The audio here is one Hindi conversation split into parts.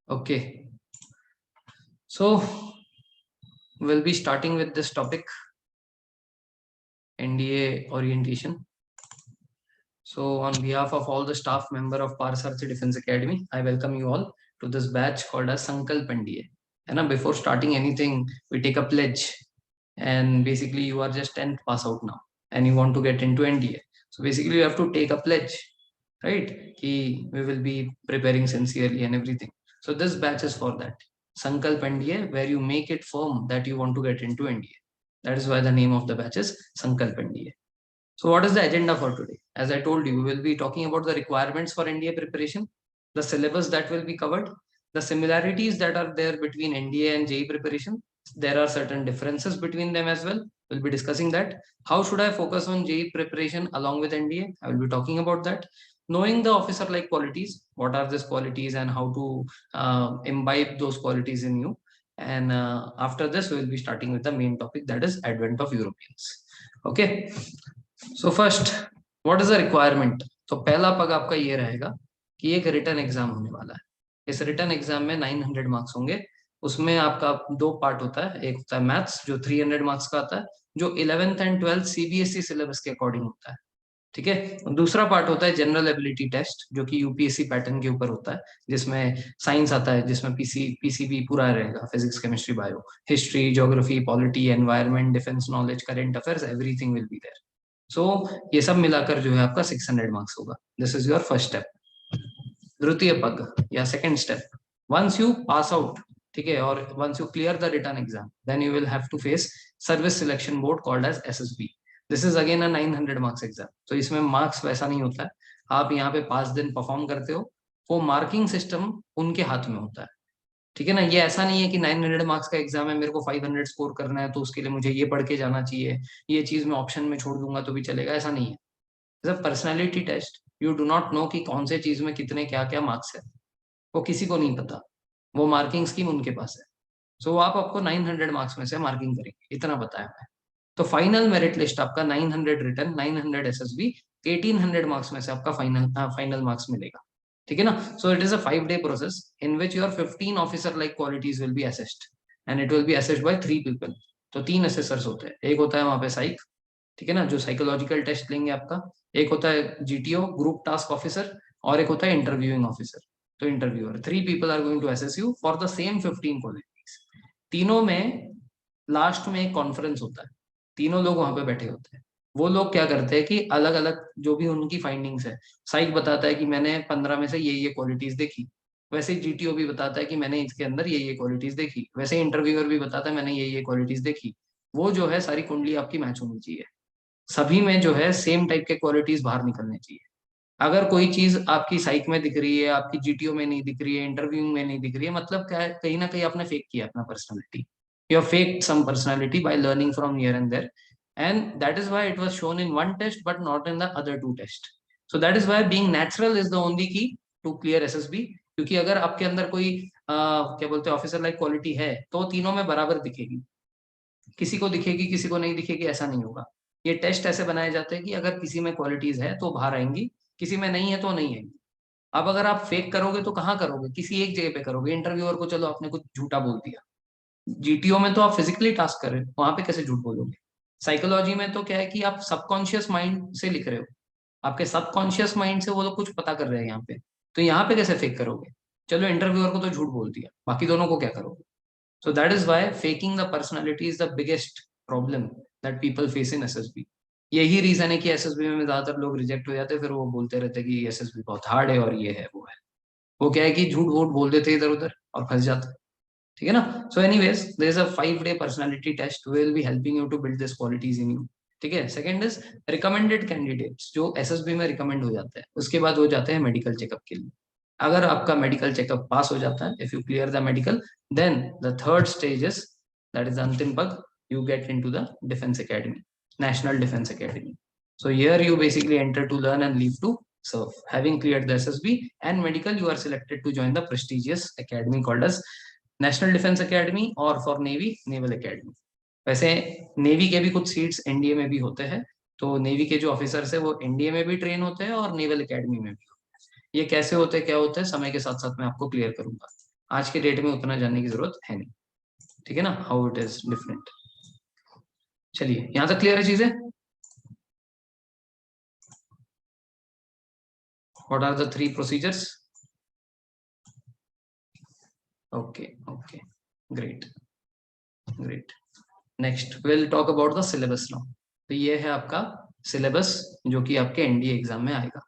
Okay, so we'll be starting with this topic, NDA orientation. So on behalf of all the staff member of Parsarthi Defense Academy, I welcome you all to this batch called as Sankalp NDA. And before starting anything, we take a pledge. And basically, you are just 10th pass out now, and you want to get into NDA. So basically, you have to take a pledge, right? We will be preparing sincerely and everything. So this batch is for that. Sankalp NDA, where you make it firm that you want to get into NDA. That is why the name of the batch is Sankalp NDA. So what is the agenda for today? As I told you, we will be talking about the requirements for NDA preparation, the syllabus that will be covered, the similarities that are there between NDA and JEE preparation. There are certain differences between them as well. We'll be discussing that. How should I focus on JEE preparation along with NDA? I will be talking about that. Knowing the officer-like qualities, what are these qualities and how to imbibe those qualities in you. And after this, we will be starting with the main topic, that is Advent of Europeans. Okay. So first what is the requirement. तो पहला पग आपका ये रहेगा कि एक रिटन एग्जाम होने वाला है। इस रिटन एग्जाम में 900 मार्क्स होंगे। उसमें आपका दो पार्ट होता है, एक होता है मैथ्स जो 300 मार्क्स का आता है, जो 11th and 12th CBSE syllabus के अकॉर्डिंग होता है। ठीक है। दूसरा पार्ट होता है जनरल एबिलिटी टेस्ट, जो कि यूपीएससी पैटर्न के ऊपर होता है, जिसमें साइंस आता है, जिसमें पीसीबी पूरा रहेगा, physics chemistry bio, history, geography, polity, environment, defence knowledge, current affairs, everything will be there. So ये सब मिलाकर जो है आपका 600 मार्क्स होगा। This is your first step. द्वितीय पग या second step, once you pass out, ठीक है, और once you clear the written exam, then you will have to face service selection board called as SSB. This is again a 900 marks exam. तो इसमें मार्क्स वैसा नहीं होता है, आप यहाँ पे 5 दिन परफॉर्म करते हो, वो मार्किंग सिस्टम उनके हाथ में होता है। ठीक है ना। ये ऐसा नहीं है कि 900 मार्क्स का एग्जाम है, मेरे को 500 स्कोर करना है, तो उसके लिए मुझे ये पढ़ के जाना चाहिए, ये चीज मैं ऑप्शन में छोड़ दूंगा तो भी चलेगा, ऐसा नहीं है। It's a personality test. You do not know कि कौन से चीज में कितने क्या क्या मार्क्स है, वो किसी को नहीं पता। वो मार्किंग स्कीम उनके पास है। सो आप आपको 900 मार्क्स में से मार्किंग करेंगे, इतना बताया मैं। तो फाइनल मेरिट लिस्ट आपका 900 रिटन, 900 एसएसबी, 1800 मार्क्स में से आपका फाइनल मार्क्स मिलेगा। ठीक है ना। So it is a 5 day process in which your 15 officer like qualities will be assessed, and it will be assessed by 3 people. तो 3 असेसर्स होते हैं। एक होता है वहां पे साइक, ठीक है ना, जो साइकोलॉजिकल टेस्ट लेंगे आपका। एक होता है जीटीओ, ग्रुप टास्क ऑफिसर, और एक होता है इंटरव्यूइंग ऑफिसर। तो interviewer, 3 people are going to assess you for the same 15 qualities. तीनों में लास्ट में एक कॉन्फ्रेंस होता है, तीनों लोग वहां पे बैठे होते हैं। वो लोग क्या करते हैं कि अलग अलग जो भी उनकी फाइंडिंग्स है, साइक बताता है कि मैंने 15 में से ये क्वालिटीज देखी, वैसे जीटीओ भी बताता है कि मैंने इसके अंदर ये क्वालिटीज देखी, वैसे इंटरव्यूअर भी बताता है मैंने ये क्वालिटीज देखी। वो जो है सारी कुंडली आपकी मैच होनी चाहिए, सभी में जो है सेम टाइप के क्वालिटीज बाहर निकलने चाहिए। अगर कोई चीज आपकी साइक में दिख रही है, आपकी जीटीओ में नहीं दिख रही है, इंटरव्यू में नहीं दिख रही है, मतलब क्या है, कहीं ना कहीं आपने फेक किया अपना personality. You have faked some personality by learning from here and there, and that is why it was shown in one test but not in the other 2 test. So that is why being natural is the only key to clear SSB. क्योंकि अगर आपके अंदर कोई क्या बोलते हैं ऑफिसर लाइक क्वालिटी है, तो तीनों में बराबर दिखेगी। किसी को दिखेगी, किसी को नहीं दिखेगी, ऐसा नहीं होगा। ये टेस्ट ऐसे बनाए जाते हैं कि अगर किसी में क्वालिटीज है तो बाहर आएंगी, किसी में नहीं है तो नहीं आएंगी। अब अगर आप फेक करोगे तो कहाँ करोगे, किसी एक जगह पे करोगे। इंटरव्यूअर को चलो आपने कुछ झूठा बोल दिया, जीटीओ में तो आप फिजिकली टास्क कर रहे हो, वहां पे कैसे झूठ बोलोगे। साइकोलॉजी में तो क्या है कि आप सबकॉन्शियस माइंड से लिख रहे हो, आपके सबकॉन्शियस माइंड से वो लोग कुछ पता कर रहे हैं यहाँ पे, तो यहाँ पे कैसे फेक करोगे। चलो इंटरव्यूअर को तो झूठ बोल दिया, बाकी दोनों को क्या करोगे। So that is why faking the personality is the biggest problem that people face in SSB. यही रीजन है कि एसएसबी में ज्यादातर लोग रिजेक्ट हो जाते हैं, फिर वो बोलते रहते हैं कि एसएसबी बहुत हार्ड है और ये है वो है। वो क्या है कि झूठ वूठ बोल देते इधर उधर और फंस जाते हैं। ठीक है ना। So anyways there is a 5 day personality test will be helping you to build this qualities in you. ठीक है। सेकंड इज रिकमेंडेड कैंडिडेट्स, जो एसएसबी में रिकमेंड हो जाते हैं, उसके बाद वो जाते हैं मेडिकल चेकअप के लिए। अगर आपका मेडिकल चेकअप पास हो जाता है, if you clear the medical, then the third stage is, that is the antim pag, you get into the defense academy, national defense academy. So here you basically enter to learn and leave to serve. Having cleared the ssb and medical, you are selected to join the prestigious academy called as national defense academy, or for navy, naval academy. वैसे नेवी के भी कुछ सीट्स एनडीए में भी होते हैं, तो नेवी के जो ऑफिसर्स है वो एनडीए में भी ट्रेन होते हैं और नेवल एकेडमी में भी। ये कैसे होते हैं, क्या होते हैं, समय के साथ साथ मैं आपको क्लियर करूंगा। आज के डेट में उतना जानने की जरूरत है नहीं, ठीक है ना, हाउ इट इज डिफरेंट। चलिए यहां तक क्लियर है चीजें। What are the three procedures? Okay okay, great great. Next will talk about the syllabus now. तो ये है आपका सिलेबस जो कि आपके एनडीए एग्जाम में आएगा,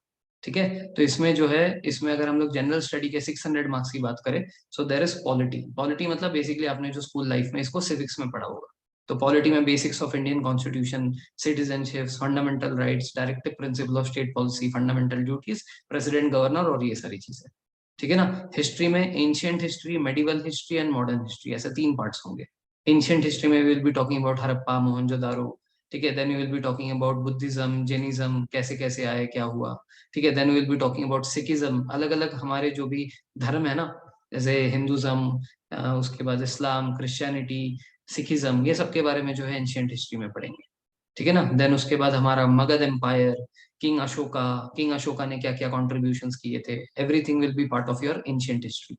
ठीक है। तो इसमें जो है, इसमें अगर हम लोग जनरल स्टडी के 600 मार्क्स की बात करें, सो देर इज पॉलिटी। पॉलिटी मतलब बेसिकली आपने जो स्कूल लाइफ में इसको सिविक्स में पढ़ा होगा। तो पॉलिटी में basics of Indian constitution, citizenship, fundamental rights, directive principle of state policy, fundamental duties, president governor और ये सारी चीजें, ठीक है ना। हिस्ट्री में ancient history, medieval history and modern history, ऐसे तीन पार्ट्स होंगे। एंशियंट हिस्ट्री में will be talking about Harappa, Mohenjodaro, ठीक है। Then we will be talking about Buddhism, Jainism, कैसे कैसे आए, क्या हुआ, ठीक है। Then will be talking about Sikhism, अलग अलग हमारे जो भी धर्म है ना, जैसे हिंदुज्म, उसके बाद इस्लाम, क्रिश्चियनिटी, सिखिज्म, ये सब के बारे में जो है एंशियंट हिस्ट्री में पढ़ेंगे, ठीक है ना। देन उसके बाद हमारा मगध एम्पायर, किंग अशोका ने क्या क्या कॉन्ट्रीब्यूशंस किए थे, everything will be part of your ancient history.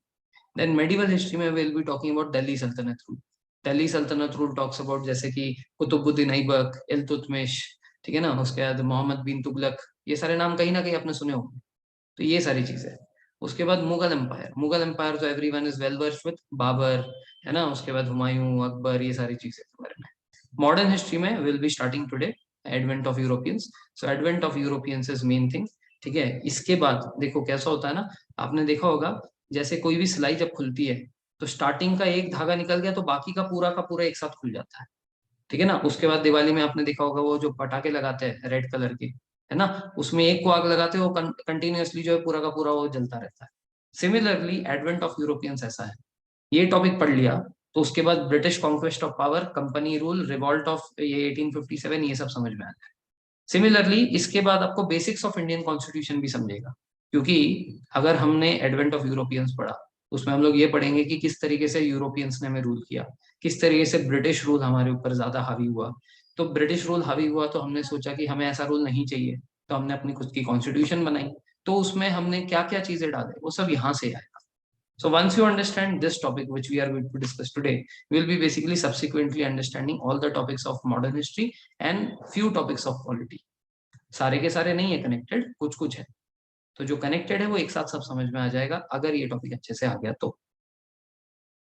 Then medieval history में will be talking about Delhi सल्तनत रूल। दिल्ली सल्तनत रूल टॉक्स अबाउट जैसे कि कुतुबुद्दीन ऐबक, इल्तुतमिश, ठीक है ना, उसके बाद मोहम्मद बिन तुगलक, ये सारे नाम कहीं ना कहीं आपने सुने होंगे। तो ये सारी चीजें। उसके बाद मुगल एम्पायर, मुगल एम्पायर तो everyone is well versed with, Babur, है ना, उसके बाद हुमायूं, अकबर, ये सारी चीजें के बारे में। मॉडर्न हिस्ट्री में will be starting today advent of Europeans. So advent of Europeans is main thing, ठीक है। इसके बाद देखो कैसा होता है ना, आपने देखा होगा जैसे कोई भी सिलाई जब खुलती है, तो स्टार्टिंग का एक धागा निकल गया तो बाकी का पूरा एक साथ खुल जाता है, ठीक है ना। उसके बाद दिवाली में आपने देखा होगा वो जो पटाखे लगाते हैं रेड कलर के, है ना, उसमें एक को आग लगाते हो, कंटिन्यूअसली जो है पूरा का पूरा वो जलता रहता है। सिमिलरली एडवेंट ऑफ यूरोपियंस ऐसा है। ये टॉपिक पढ़ लिया, तो उसके बाद British conquest of power, company rule, revolt of ये 1857, ये सब समझ में आता है। सिमिलरली इसके बाद आपको बेसिक्स ऑफ इंडियन कॉन्स्टिट्यूशन भी समझेगा, क्योंकि अगर हमने एडवेंट ऑफ यूरोपियंस पढ़ा, उसमें हम लोग ये पढ़ेंगे कि किस तरीके से यूरोपियंस ने हमें रूल किया, किस तरीके से ब्रिटिश रूल हमारे ऊपर ज्यादा हावी हुआ। तो ब्रिटिश रूल हावी हुआ तो हमने सोचा कि हमें ऐसा रूल नहीं चाहिए, तो हमने अपनी खुद की कॉन्स्टिट्यूशन बनाई। तो उसमें हमने क्या क्या चीजें डाले वो सब यहाँ से आएगा। So once you understand this topic, which we are going to discuss today, we will be basically subsequently understanding all the topics of modern history and few topics of polity. सारे के सारे नहीं है कनेक्टेड, कुछ कुछ है। तो जो कनेक्टेड है वो एक साथ सब समझ में आ जाएगा अगर ये टॉपिक अच्छे से आ गया तो।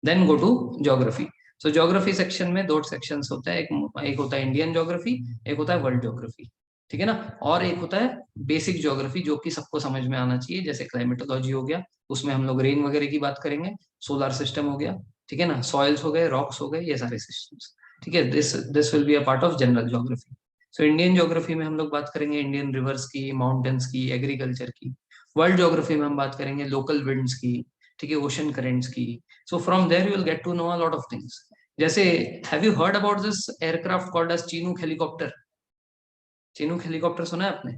Then go to geography. So geography section में दो सेक्शंस होते हैं, एक होता है इंडियन ज्योग्राफी, एक होता है वर्ल्ड ज्योग्राफी, ठीक है ना। और एक होता है बेसिक ज्योग्राफी जो कि सबको समझ में आना चाहिए, जैसे क्लाइमेटोलॉजी हो गया, उसमें हम लोग रेन वगैरह की बात करेंगे, सोलर सिस्टम हो गया, ठीक है ना, सॉइल्स हो गए, रॉक्स हो गए, ये सारे सिस्टम्स, ठीक है। This this will be a part of general geography. So Indian geography में हम लोग बात करेंगे इंडियन रिवर्स की, माउंटेन्स की, एग्रीकल्चर की। वर्ल्ड ज्योग्राफी में हम बात करेंगे लोकल विंड्स की, ठीक है, ओशन करेंट्स की। So from there you will get to know a lot of things. जैसे have you heard about this aircraft called as Chinook helicopter? Chinook helicopter सुना है आपने?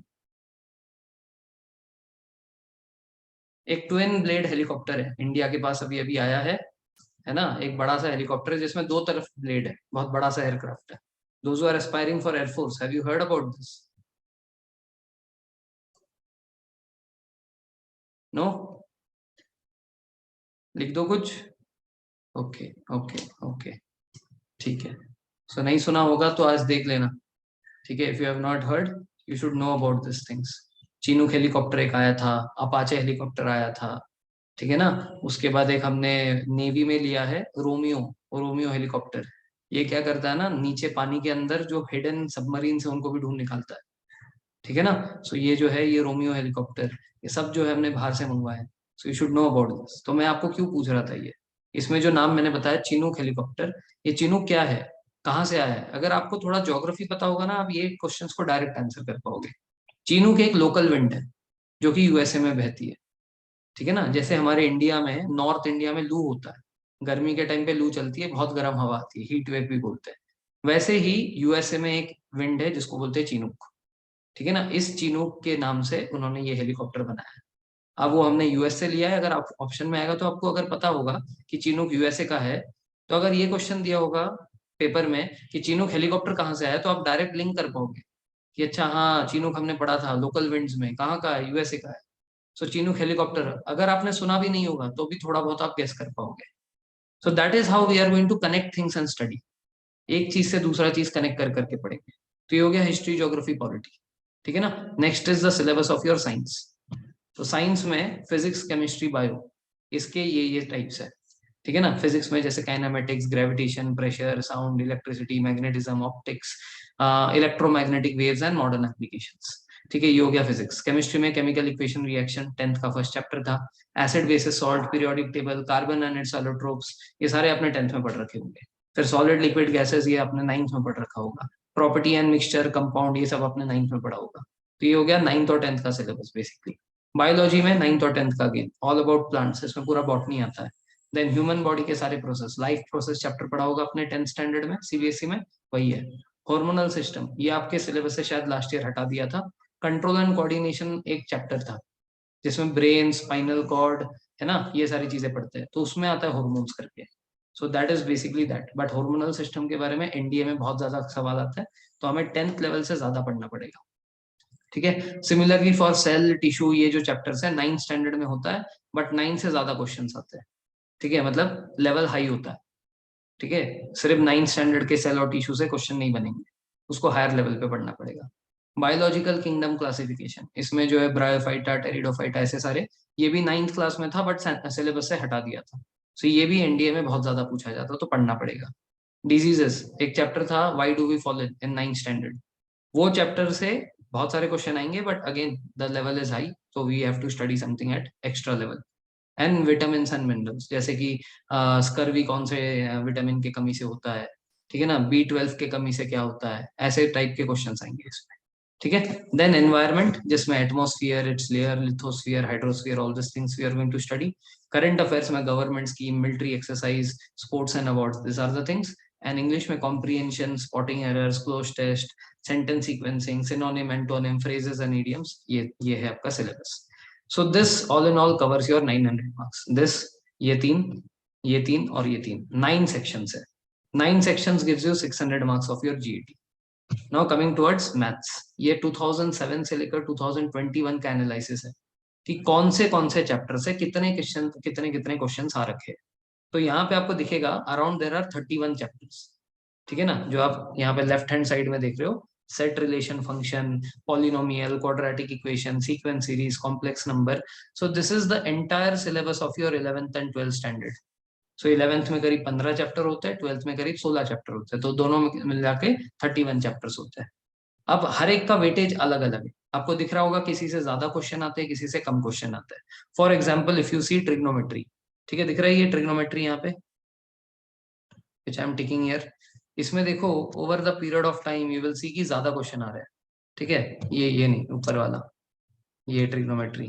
एक ट्विन ब्लेड हेलीकॉप्टर है, इंडिया के पास अभी अभी आया है ना, एक बड़ा सा हेलीकॉप्टर है जिसमें दो तरफ ब्लेड है, बहुत बड़ा सा एयरक्राफ्ट है। Those who are aspiring for Air Force, have you heard about this? No? लिख दो कुछ। ओके ओके ओके, ठीक है। सो नहीं सुना होगा तो आज देख लेना, ठीक है। If you have not heard, you should know about this things. Chinook helicopter एक आया था, अपाचे हेलीकॉप्टर आया था, ठीक है ना। उसके बाद एक हमने नेवी में लिया है रोमियो, रोमियो हेलीकॉप्टर। ये क्या करता है ना, नीचे पानी के अंदर जो हिडन सबमरीन है उनको भी ढूंढ निकालता है, ठीक है ना। सो ये जो है ये रोमियो हेलीकॉप्टर, ये सब जो है हमने बाहर से मंगवाया है। So you should know about this. तो मैं आपको क्यों पूछ रहा था ये, इसमें जो नाम मैंने बताया चिनूक हेलीकॉप्टर, ये चिनूक क्या है, कहाँ से आया है, अगर आपको थोड़ा ज्योग्राफी पता होगा ना, आप ये क्वेश्चंस को डायरेक्ट आंसर कर पाओगे। चिनूक एक लोकल विंड है जो कि यूएसए में बहती है, ठीक है ना। जैसे हमारे इंडिया में, नॉर्थ इंडिया में लू होता है, गर्मी के टाइम पे लू चलती है, बहुत गर्म हवा आती है, हीट वेव भी बोलते हैं। वैसे ही यूएसए में एक विंड है जिसको बोलते हैं चिनूक, ठीक है ना। इस चिनूक के नाम से उन्होंने ये हेलीकॉप्टर बनाया है। अब वो हमने यूएस से लिया है, अगर आप ऑप्शन में आएगा तो आपको अगर पता होगा कि चिनूक यूएसए का है, तो अगर ये क्वेश्चन दिया होगा पेपर में कि चिनूक हेलीकॉप्टर कहाँ से आया, तो आप डायरेक्ट लिंक कर पाओगे कि अच्छा हाँ चिनूक हमने पढ़ा था लोकल विंड्स में, कहाँ का है, यूएसए का है। सो चिनूक हेलीकॉप्टर अगर आपने सुना भी नहीं होगा तो भी थोड़ा बहुत आप गेस कर पाओगे. So that is how we are going to connect things and study. एक चीज से दूसरा चीज कनेक्ट कर करके पढ़ेंगे. तो ये हो गया हिस्ट्री, ज्योग्राफी, पॉलिटी. ठीक है ना. Next is the syllabus of your science. तो साइंस में फिजिक्स, केमिस्ट्री, बायो, इसके ये टाइप्स है. ठीक है ना. फिजिक्स में जैसे kinematics, gravitation, pressure, sound, electricity, magnetism, optics, electromagnetic waves and modern applications. ठीक है, ये हो गया फिजिक्स. केमिस्ट्री में केमिकल इक्वेशन, रिएक्शन, 10th का फर्स्ट चैप्टर था. Acid, basis, salt, periodic table, carbon and it's allotropes, ये सारे आपने 10th में पढ़ रखे होंगे. फिर सॉलिड, लिक्विड, गैसेस, ये आपने 9th में पढ़ रखा होगा. प्रॉपर्टी एंड मिक्सचर, कंपाउंड, ये सब आपने 9th में पढ़ा होगा. तो ये हो गया 9th और 10th का सिलेबस बेसिकली. बायोलॉजी में 9th और 10th का गेम ऑल अबाउट प्लांट्स, इसमें पूरा बॉटनी आता है. देन ह्यूमन बॉडी के सारे प्रोसेस, लाइफ प्रोसेस चैप्टर पढ़ा होगा अपने 10th स्टैंडर्ड में सीबीएसई में, वही है. हार्मोनल सिस्टम, ये आपके सिलेबस से शायद लास्ट ईयर हटा दिया था. कंट्रोल एंड कोऑर्डिनेशन एक चैप्टर था जिसमें ब्रेन, स्पाइनल कॉर्ड, है ना, ये सारी चीजें पढ़ते हैं. तो उसमें आता है हॉर्मोन्स करके. सो that is basically that. But hormonal system के बारे में एनडीए में बहुत ज्यादा सवाल आता है, तो हमें 10th लेवल से ज्यादा पढ़ना पड़ेगा. ठीक है. सिमिलरली फॉर सेल, टिश्यू, ये जो चैप्टर्स है 9th स्टैंडर्ड में होता है, बट 9 से ज्यादा क्वेश्चंस आते हैं. ठीक है, मतलब लेवल हाई होता है. ठीक है. सिर्फ 9th स्टैंडर्ड के सेल और टिश्यू से क्वेश्चन नहीं बनेंगे, उसको हायर लेवल पे पढ़ना पड़ेगा. बायोलॉजिकल किंगडम क्लासिफिकेशन, इसमें जो है ब्रायोफाइटा, टेरिडोफाइटा, ऐसे सारे, ये भी 9th क्लास में था बट सिलेबस से हटा दिया था. सो ये भी एनडीए में बहुत ज्यादा पूछा जाता, तो पढ़ना पड़ेगा. डिजीजेस एक चैप्टर था, why do we fall in 9th standard. वो चैप्टर से बहुत सारे क्वेश्चन आएंगे, but again the level is high, तो we have to study something at extra level. And vitamin and minerals, जैसे कि स्कर्वी कौन से विटामिन की कमी से होता है. ठीक है ना. B12 के कमी से क्या होता है, ऐसे टाइप के क्वेश्चंस आएंगे इसमें. ठीक है. देन एनवायरनमेंट, जिसमें atmosphere, its layer, lithosphere, hydrosphere, all this things we are going to study. Current affairs में government scheme, military exercise, sports and awards, this are the things. And English में comprehension, spotting errors, cloze test, sentence sequencing, synonym, antonym, phrases and idioms, ये है आपका syllabus. So this all in all covers your 900 marks. This, ये तीन, ये तीन और ये तीन, 9 सेक्शंस है. 9 sections gives you 600 marks of your GET. Now coming towards maths, ये 2007 से लेकर 2021 का एनालिसिस है कि कौन से चैप्टर से कितने कितने क्वेश्चन आ रखे हैं. तो यहाँ पे आपको दिखेगा अराउंड देयर आर 31 चैप्टर्स. ठीक है ना. जो आप यहाँ पे लेफ्ट हैंड साइड में देख रहे हो, set, relation, function, polynomial, quadratic equation, sequence series, complex number. So this is the entire syllabus of your 11th and 12th standard. So 11th में करीब 15 चैप्टर होते हैं, 12th में करीब 16 चैप्टर होते हैं, तो दोनों मिला के 31 चैप्टर्स होते हैं. अब हर एक का वेटेज अलग अलग है. आपको दिख रहा होगा किसी से ज्यादा क्वेश्चन आते हैं, किसी से कम क्वेश्चन आते हैं. For example if you see trigonometry, ठीक है, दिख रहा है ये ट्रिग्नोमेट्री यहाँ पे, which I am taking here. इसमें देखो over the period of time you will see कि ज्यादा क्वेश्चन आ रहे हैं. ठीक है, ये नहीं, ऊपर वाला, ये ट्रिग्नोमेट्री.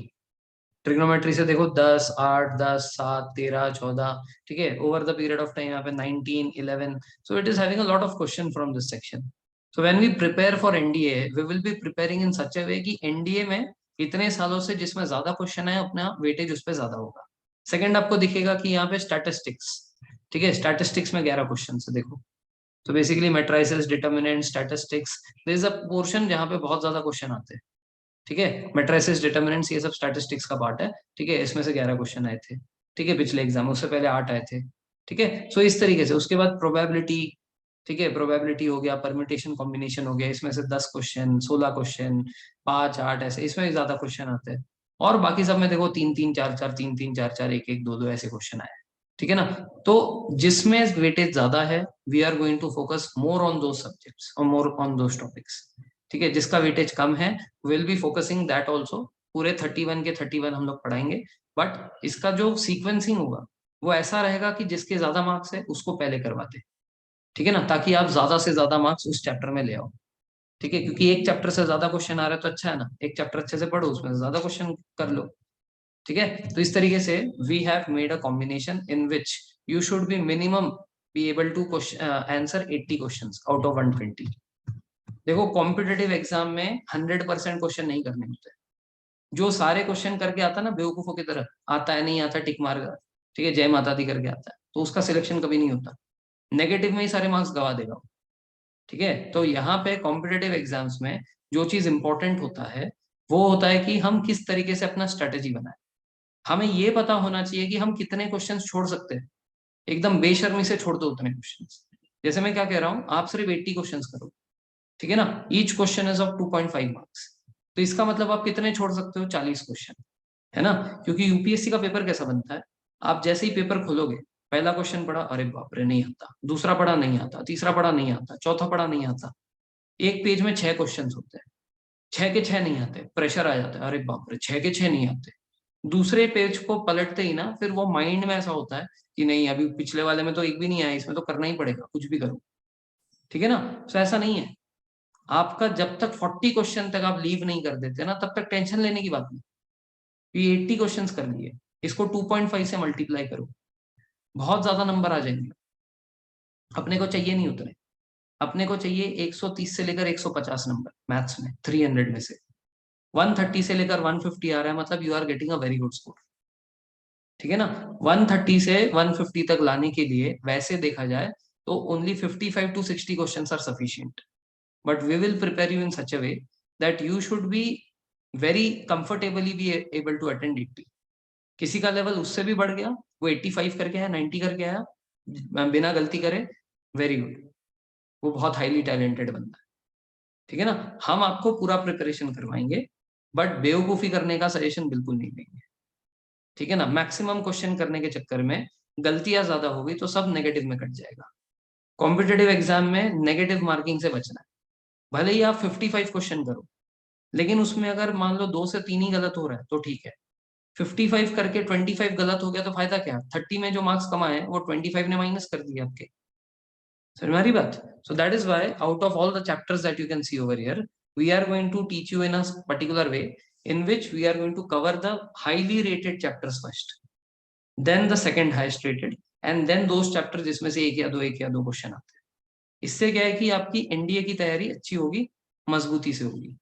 ट्रिग्नोमेट्री से देखो 10, 8, 10, 7, 13, 14. ठीक है, over the period of time यहाँ पे 19, 11. So it is having a lot of question from this section. So when we prepare for NDA we will be preparing in such a way कि एनडीए में इतने सालों से जिसमें ज्यादा क्वेश्चन है अपना वेटेज उस पर ज्यादा होगा. सेकंड आपको दिखेगा कि यहाँ पे स्टैटिस्टिक्स. ठीक है, स्टैटिस्टिक्स में 11 क्वेश्चन है देखो. तो basically matrices, determinant, statistics, this is a portion जहाँ पे बहुत ज्यादा क्वेश्चन आते हैं. ठीक है, मेट्राइसिस, डिटर्मिनेंट्स, ये सब स्टैटिस्टिक्स का पार्ट है. ठीक है, इसमें से 11 क्वेश्चन आए थे. ठीक है, पिछले एग्जाम, उससे पहले 8 आए थे. ठीक है, सो इस तरीके से. उसके बाद प्रोबेबिलिटी. ठीक है, प्रोबेबिलिटी हो गया, परम्यूटेशन कॉम्बिनेशन हो गया, इसमें से 10 क्वेश्चन, 16 क्वेश्चन, 5, 8 ऐसे, इसमें ज्यादा क्वेश्चन आते हैं. और बाकी सब में देखो 3, 3, 4, 4, 3, 3, 4, 4, 1, 1, 2, 2 ऐसे क्वेश्चन आए. ठीक है ना. तो जिसमें वेटेज ज्यादा है we are going to focus more on दो सब्जेक्ट्स और मोर ऑन दोस टॉपिक्स. ठीक है, जिसका वेटेज कम है will be focusing that also. पूरे 31 के 31 हम लोग पढ़ाएंगे, बट इसका जो सीक्वेंसिंग होगा वो ऐसा रहेगा कि जिसके ज्यादा मार्क्स है उसको पहले करवाते. ठीक है ना, ताकि आप ज्यादा से ज्यादा मार्क्स उस चैप्टर में ले आओ. ठीक है, क्योंकि एक चैप्टर से ज्यादा क्वेश्चन आ रहा है तो अच्छा है ना, एक चैप्टर अच्छे से पढ़ो, उसमें से ज्यादा क्वेश्चन कर लो. ठीक है, तो इस तरीके से we have made a combination in which you should be minimum be able to answer 80 questions out of 120. देखो कॉम्पिटेटिव एग्जाम में 100% क्वेश्चन नहीं करने होते. जो सारे क्वेश्चन करके आता है ना बेवकूफों की तरह, आता है नहीं आता टिक मार. ठीक है, जय माता दी करके आता है, तो उसका सिलेक्शन कभी नहीं होता. नेगेटिव में ही सारे मार्क्स गवा देगा वो. ठीक है, तो यहाँ पे कॉम्पिटेटिव एग्जाम्स में जो चीज इंपॉर्टेंट होता है वो होता है कि हम किस तरीके से अपना स्ट्रेटेजी बनाए। हमें ये पता होना चाहिए कि हम कितने क्वेश्चंस छोड़ सकते हैं, एकदम बेशर्मी से छोड़ दो उतने क्वेश्चंस। जैसे मैं क्या कह रहा हूँ, आप सिर्फ 80 क्वेश्चंस करो, ठीक है ना, each question is of 2.5 marks. तो इसका मतलब आप कितने छोड़ सकते हो, 40 क्वेश्चन, है ना। क्योंकि यूपीएससी का पेपर कैसा बनता है, आप जैसे ही पेपर खोलोगे, पहला क्वेश्चन पढ़ा, अरे बाप रे नहीं आता, दूसरा पढ़ा नहीं आता, तीसरा पढ़ा नहीं आता, चौथा पढ़ा नहीं आता। एक पेज में 6 क्वेश्चन होते हैं, 6 के 6 नहीं आते, प्रेशर आ जाता है, अरे बाप रे 6 के 6 नहीं आते। दूसरे पेज को पलटते ही ना, फिर वो माइंड में ऐसा होता है कि नहीं अभी पिछले वाले में तो एक भी नहीं आया, इसमें तो करना ही पड़ेगा कुछ भी करो, ठीक है ना। तो ऐसा नहीं है, आपका जब तक 40 क्वेश्चन तक आप लीव नहीं कर देते ना, तब तक टेंशन लेने की बात नहीं। ये 80 क्वेश्चंस कर लिए, इसको 2.5 से मल्टीप्लाई करो, बहुत ज्यादा नंबर आ जाएंगे। अपने को चाहिए नहीं उतने, अपने को चाहिए 130 से लेकर 150 नंबर मैथ्स में, 300 में से 130 से लेकर 150 आ रहा है, मतलब you are getting a very good score, ठीक है ना। 130 से 150 तक लाने के लिए वैसे देखा जाए तो only 55 to 60 questions are sufficient, but we will prepare you in such a way that you should be very comfortably be able to attend 80। किसी का लेवल उससे भी बढ़ गया, वो 85 करके आया, 90 करके आया बिना गलती करे, वेरी गुड, वो बहुत हाईली टैलेंटेड बंदा है, ठीक है ना। हम आपको पूरा प्रिपरेशन करवाएंगे, बट बेवकूफी करने का सजेशन बिल्कुल नहीं देंगे, ठीक है ना। मैक्सिमम क्वेश्चन करने के चक्कर में गलतियां ज्यादा होगी तो सब नेगेटिव में कट जाएगा। कॉम्पिटेटिव एग्जाम में नेगेटिव मार्किंग से बचना है। भले ही आप 55 क्वेश्चन करो, लेकिन उसमें अगर मान लो 2 से 3 ही गलत हो रहा है तो ठीक है। 55 करके 25 गलत हो गया तो फायदा क्या, 30 में जो मार्क्स कमाए वो 25 ने माइनस कर दिए आपके। समझ में आ रही बात। So that is why out of all the chapters that you can see over here, we are going to teach you in a particular way in which we are going to cover the highly rated chapters first, then the second highest rated, and then those chapters जिसमें से एक या दो क्वेश्चन आते हैं। इससे क्या है कि आपकी एनडीए की तैयारी अच्छी होगी, मजबूती से होगी,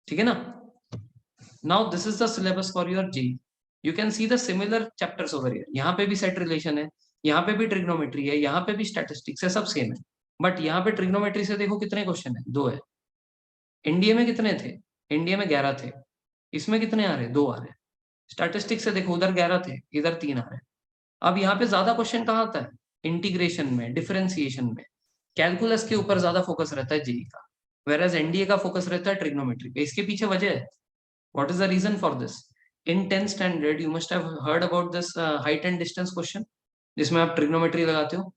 ठीक है ना। Now this is the syllabus for your JEE, you can see the similar chapters over here. यहाँ पे भी सेट रिलेशन है, यहाँ पे भी ट्रिग्नोमेट्री है, यहाँ पे भी स्टैटिस्टिक्स है, सब सेम है। बट यहाँ पे ट्रिग्नोमेट्री से देखो कितने क्वेश्चन है, 2 है। इंडिया में कितने थे, इंडिया में 11 थे, इसमें कितने आ रहे, 2 आ रहे। स्टैटिस्टिक्स से देखो, उधर 11 थे, इधर 3 आ रहे। अब यहाँ पे ज्यादा क्वेश्चन कहाँ आता है, इंटीग्रेशन में, डिफरेंशिएशन में, कैलकुलस के ऊपर ज्यादा फोकस रहता है जेई का, वेरएज एनडीए का फोकस रहता है ट्रिग्नोमेट्री पे। इसके पीछे वजह है, what is the reason for this. In 10th standard you must have heard about this height and distance question, जिसमें आप ट्रिग्नोमेट्री लगाते हो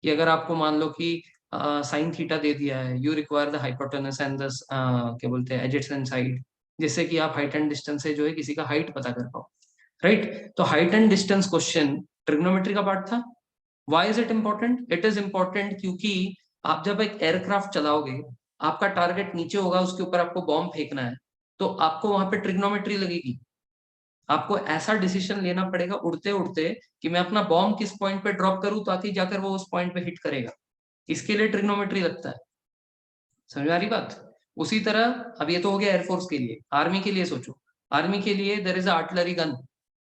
कि अगर आपको मान लो कि साइन थीटा दे दिया है, you require the hypotenuse and the क्या बोलते हैं एडजेसेंट साइड, जिससे कि आप हाइट एंड डिस्टेंस से जो है किसी का हाइट पता कर पाओ, राइट। तो height and distance question trigonometry का पार्ट था। Why is it important, it is important क्योंकि आप जब एक एयरक्राफ्ट चलाओगे, आपका टारगेट नीचे होगा, उसके ऊपर आपको बॉम्ब फेंकना है, तो आपको वहां पे ट्रिग्नोमेट्री लगेगी। आपको ऐसा डिसीजन लेना पड़ेगा उड़ते उड़ते कि मैं अपना बॉम्ब किस पॉइंट पे ड्रॉप करूं ताकि जाकर वो उस पॉइंट पे हिट करेगा, इसके लिए ट्रिग्नोमेट्री लगता है। समझ में आ रही बात। उसी तरह अब ये तो हो गया एयरफोर्स के लिए, आर्मी के लिए सोचो, आर्मी के लिए देयर इज आर्टिलरी गन,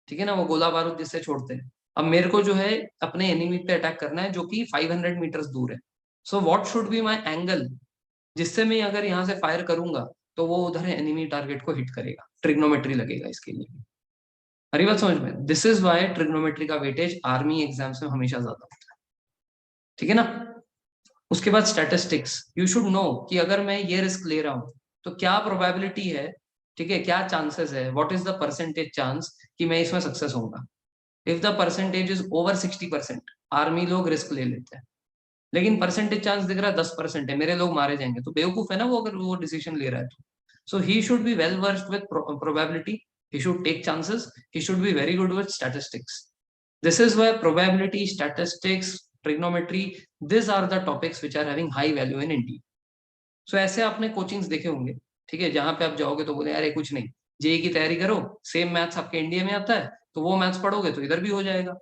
ठीक है ना, वो गोला बारूद जिससे छोड़ते हैं। अब मेरे को जो है अपने एनिमी पे अटैक करना है जो कि 500 मीटर्स दूर है, so what should be my angle, जिससे मैं अगर यहाँ से फायर करूंगा तो वो उधर एनिमी टारगेट को हिट करेगा, ट्रिग्नोमेट्री लगेगा इसके लिए। हरी बात समझ में, दिस इज वाई ट्रिग्नोमेट्री का वेटेज आर्मी एग्जाम्स में हमेशा ज्यादा होता है, ठीक है ना। उसके बाद स्टैटिस्टिक्स, यू शुड नो कि अगर मैं ये रिस्क ले रहा हूँ तो क्या प्रोबेबिलिटी है, ठीक है, क्या चांसेस है, what is the percentage chance कि मैं इसमें सक्सेस होऊंगा। If the percentage is over 60%, army लोग रिस्क ले लेते हैं। लेकिन परसेंटेज चांस दिख रहा है 10% है, मेरे लोग मारे जाएंगे, तो बेवकूफ है ना वो, अगर वो डिसीजन ले रहा है तो। So he should be well versed with probability, he should take chances, he should be very good with statistics. This is why probability, statistics, trigonometry, these are the topics which are having high value in India. So ऐसे आपने कोचिंग्स देखे होंगे, ठीक है, जहां पे आप जाओगे तो बोले अरे कुछ नहीं, जेई की तैयारी करो, सेम मैथ्स आपके इंडिया में आता है तो वो मैथ्स पढ़ोगे तो इधर भी हो जाएगा।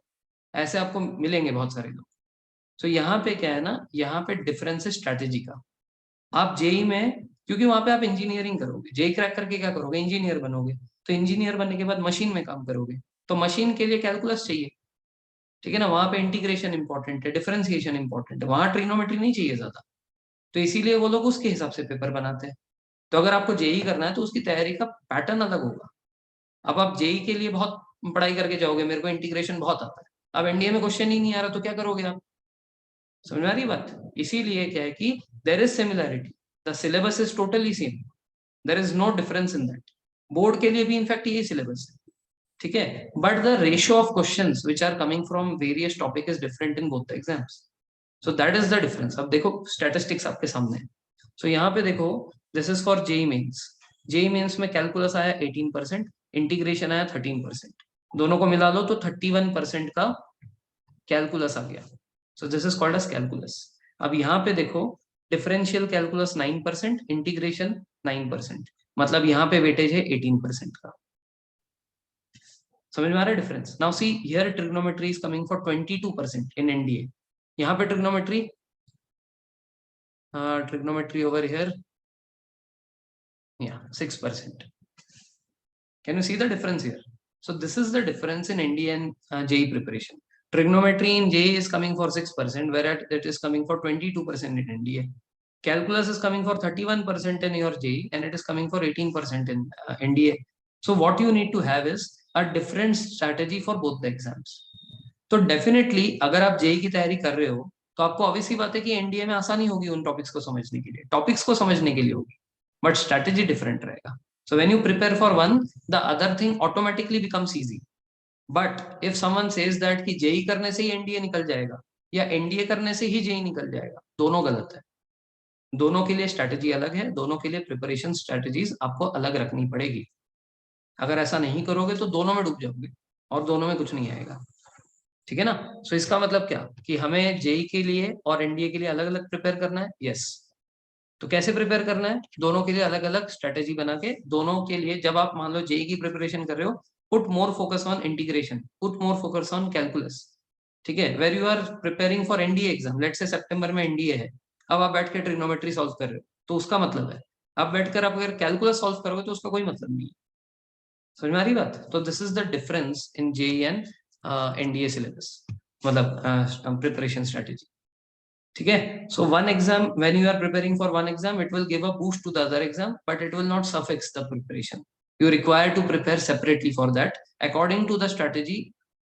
ऐसे आपको मिलेंगे बहुत सारे लोग। तो यहाँ पे क्या है ना, यहाँ पे डिफरेंस है स्ट्रैटेजी का। आप जेई में, क्योंकि वहां पे आप इंजीनियरिंग करोगे, जेई क्रैक करके क्या करोगे, इंजीनियर बनोगे, तो इंजीनियर बनने के बाद मशीन में काम करोगे, तो मशीन के लिए कैलकुलस चाहिए, ठीक है ना। वहां पे इंटीग्रेशन इंपॉर्टेंट है, डिफरेंशिएशन इंपॉर्टेंट है, वहां ट्रिग्नोमेट्री नहीं चाहिए ज्यादा, तो इसीलिए वो लोग उसके हिसाब से पेपर बनाते हैं। तो अगर आपको जेई करना है तो उसकी तैयारी का पैटर्न अलग होगा। अब आप जेई के लिए बहुत पढ़ाई करके जाओगे, मेरे को इंटीग्रेशन बहुत आता है, अब एनडीए में क्वेश्चन ही नहीं आ रहा तो क्या करोगे आप? समझ में आ रही बात? इसीलिए क्या है कि there is similarity, the syllabus is totally same, there is no difference in that. Board के लिए भी इनफैक्ट यही सिलेबस है, ठीक है, but the ratio of questions which are coming from various topic is different in both the exams. So that is the difference. अब देखो स्टैटिस्टिक्स आपके सामने है। सो यहाँ पे देखो, this is for JEE Mains. JEE Mains में कैलकुलस आया 18%, इंटीग्रेशन आया 13%, दोनों को मिला लो तो 31% का कैलकुलस आ गया। So this is called as calculus. अब यहाँ पे देखो, डिफरेंशियल कैलकुलस 9%, इंटीग्रेशन 9%, मतलब यहाँ पे वेटेज है 18% का। समझ में आ रहा है difference? Now see here trigonometry is coming for 22% in NDA. यहाँ पे trigonometry over here, yeah, 6%. Can you see the difference here? So this is the difference in NDA and JEE preparation. Trigonometry in JEE is coming for 6%, whereas it is coming for 22% in NDA. Calculus is coming for 31% in your JEE, and it is coming for 18% in NDA. So what you need to have is a different strategy for both the exams. तो डेफिनेटली अगर आप जेई की तैयारी कर रहे हो तो आपको ऑब्वियसली बात है कि एनडीए में आसानी होगी उन टॉपिक्स को समझने के लिए, टॉपिक्स को समझने के लिए होगी, बट स्ट्रेटेजी डिफरेंट रहेगा. So when you prepare for one, the other thing automatically becomes easy. But if someone says that कि जेई करने से ही एनडीए निकल जाएगा या एनडीए करने से ही जेई निकल जाएगा, दोनों गलत है. दोनों के लिए स्ट्रैटेजी अलग है, दोनों के लिए प्रिपरेशन स्ट्रैटेजीज आपको अलग रखनी पड़ेगी. अगर ऐसा नहीं करोगे तो दोनों में डूब जाओगे और दोनों में कुछ नहीं आएगा. ठीक है ना? सो इसका मतलब क्या कि हमें जेई के लिए और एनडीए के लिए अलग अलग प्रिपेयर करना है. यस. तो कैसे प्रिपेयर करना है? दोनों के लिए अलग अलग स्ट्रेटेजी बना के, दोनों के लिए जब आप मान लो जेई की प्रिपरेशन कर रहे हो, put more focus on integration, put more focus on calculus. ठीक है. Where you are preparing for NDA exam, let say सितंबर में एनडीए है, अब आप बैठ के ट्रिग्नोमेट्री सॉल्व कर रहे हो तो उसका मतलब है, अब बैठकर आप अगर कैलकुलस सॉल्व करोगे तो उसका कोई मतलब नहीं है. समझ में आ रही बात? तो this is the difference in JEE and NDA syllabus, मतलब प्रिपरेशन स्ट्रेटेजी. ठीक है. So one exam, when you are preparing for one exam, it will give a boost to the other exam, but it will not suffice the preparation. You require to prepare separately for that according to the strategy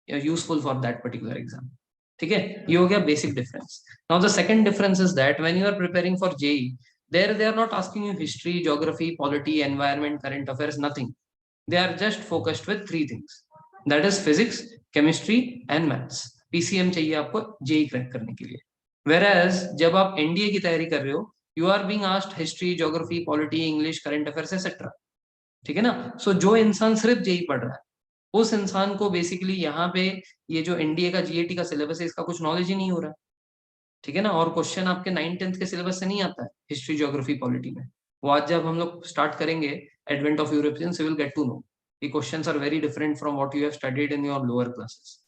useful for that particular exam. ठीक है. ये हो गया basic difference. Now the second difference is that when you are preparing for JEE, there they are not asking you history, geography, polity, environment, current affairs, nothing. They are just focused with three things, that is physics, chemistry and maths. PCM चाहिए आपको JEE क्रैक करने के लिए. Whereas जब आप एनडीए की तैयारी कर रहे हो, you are being asked history, geography, polity, English, current affairs, etc. ठीक है ना? सो जो इंसान सिर्फ जेई पढ़ रहा है, उस इंसान को बेसिकली यहाँ पे ये जो एनडीए का जीएटी का सिलेबस है, इसका कुछ नॉलेज ही नहीं हो रहा है. ठीक है ना? और क्वेश्चन आपके 9th-10th के सिलेबस से नहीं आता है हिस्ट्री, ज्योग्राफी, पॉलिटी में. वो आज जब हम लोग स्टार्ट करेंगे advent of Europeans, we will get to know कि questions are very different from what you have studied in your lower classes.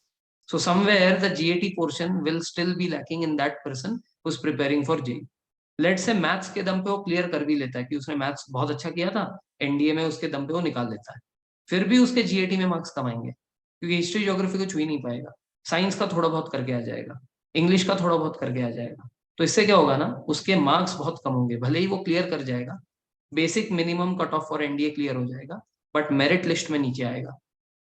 So somewhere the GAT portion will still be lacking in that person who's preparing for JEE. Let's say maths के दम पे वो क्लियर कर भी लेता है कि उसने मैथ्स बहुत अच्छा किया था, एनडीए में उसके दम पे वो निकाल लेता है, फिर भी उसके जीएटी में मार्क्स कम आएंगे क्योंकि हिस्ट्री ज्योग्राफी को छू ही नहीं पाएगा. साइंस का थोड़ा बहुत करके आ जाएगा, इंग्लिश का थोड़ा बहुत करके आ जाएगा. तो इससे क्या होगा ना, उसके मार्क्स बहुत कम होंगे. भले ही वो क्लियर कर जाएगा, basic minimum cut off for NDA clear हो जाएगा, बट मेरिट लिस्ट में नीचे आएगा.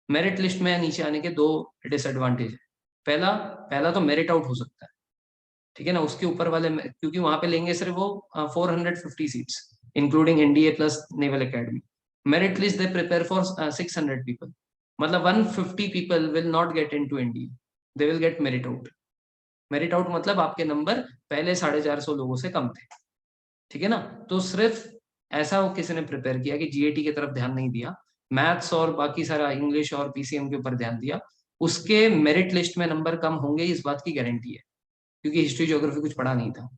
मेरिट लिस्ट में नीचे आने के दो डिसएडवांटेज है. पहला पहला तो मेरिट आउट हो सकता है. ठीक है ना? उसके ऊपर वाले, क्योंकि वहां पे लेंगे सिर्फ वो 450 seats including NDA plus naval academy. Merit list they prepare for 600 people, मतलब 150 people will not get into NDA, they will get merit out. Merit out मतलब आपके नंबर पहले 450 लोगों से कम थे. ठीक है ना? तो सिर्फ ऐसा वो किसी ने प्रिपेयर किया कि जीएटी की तरफ ध्यान नहीं दिया, मैथ्स और बाकी सारा इंग्लिश और पीसीएम के ऊपर ध्यान दिया, उसके मेरिट लिस्ट में नंबर कम होंगे, इस बात की गारंटी है, क्योंकि हिस्ट्री ज्योग्राफी कुछ पढ़ा नहीं था.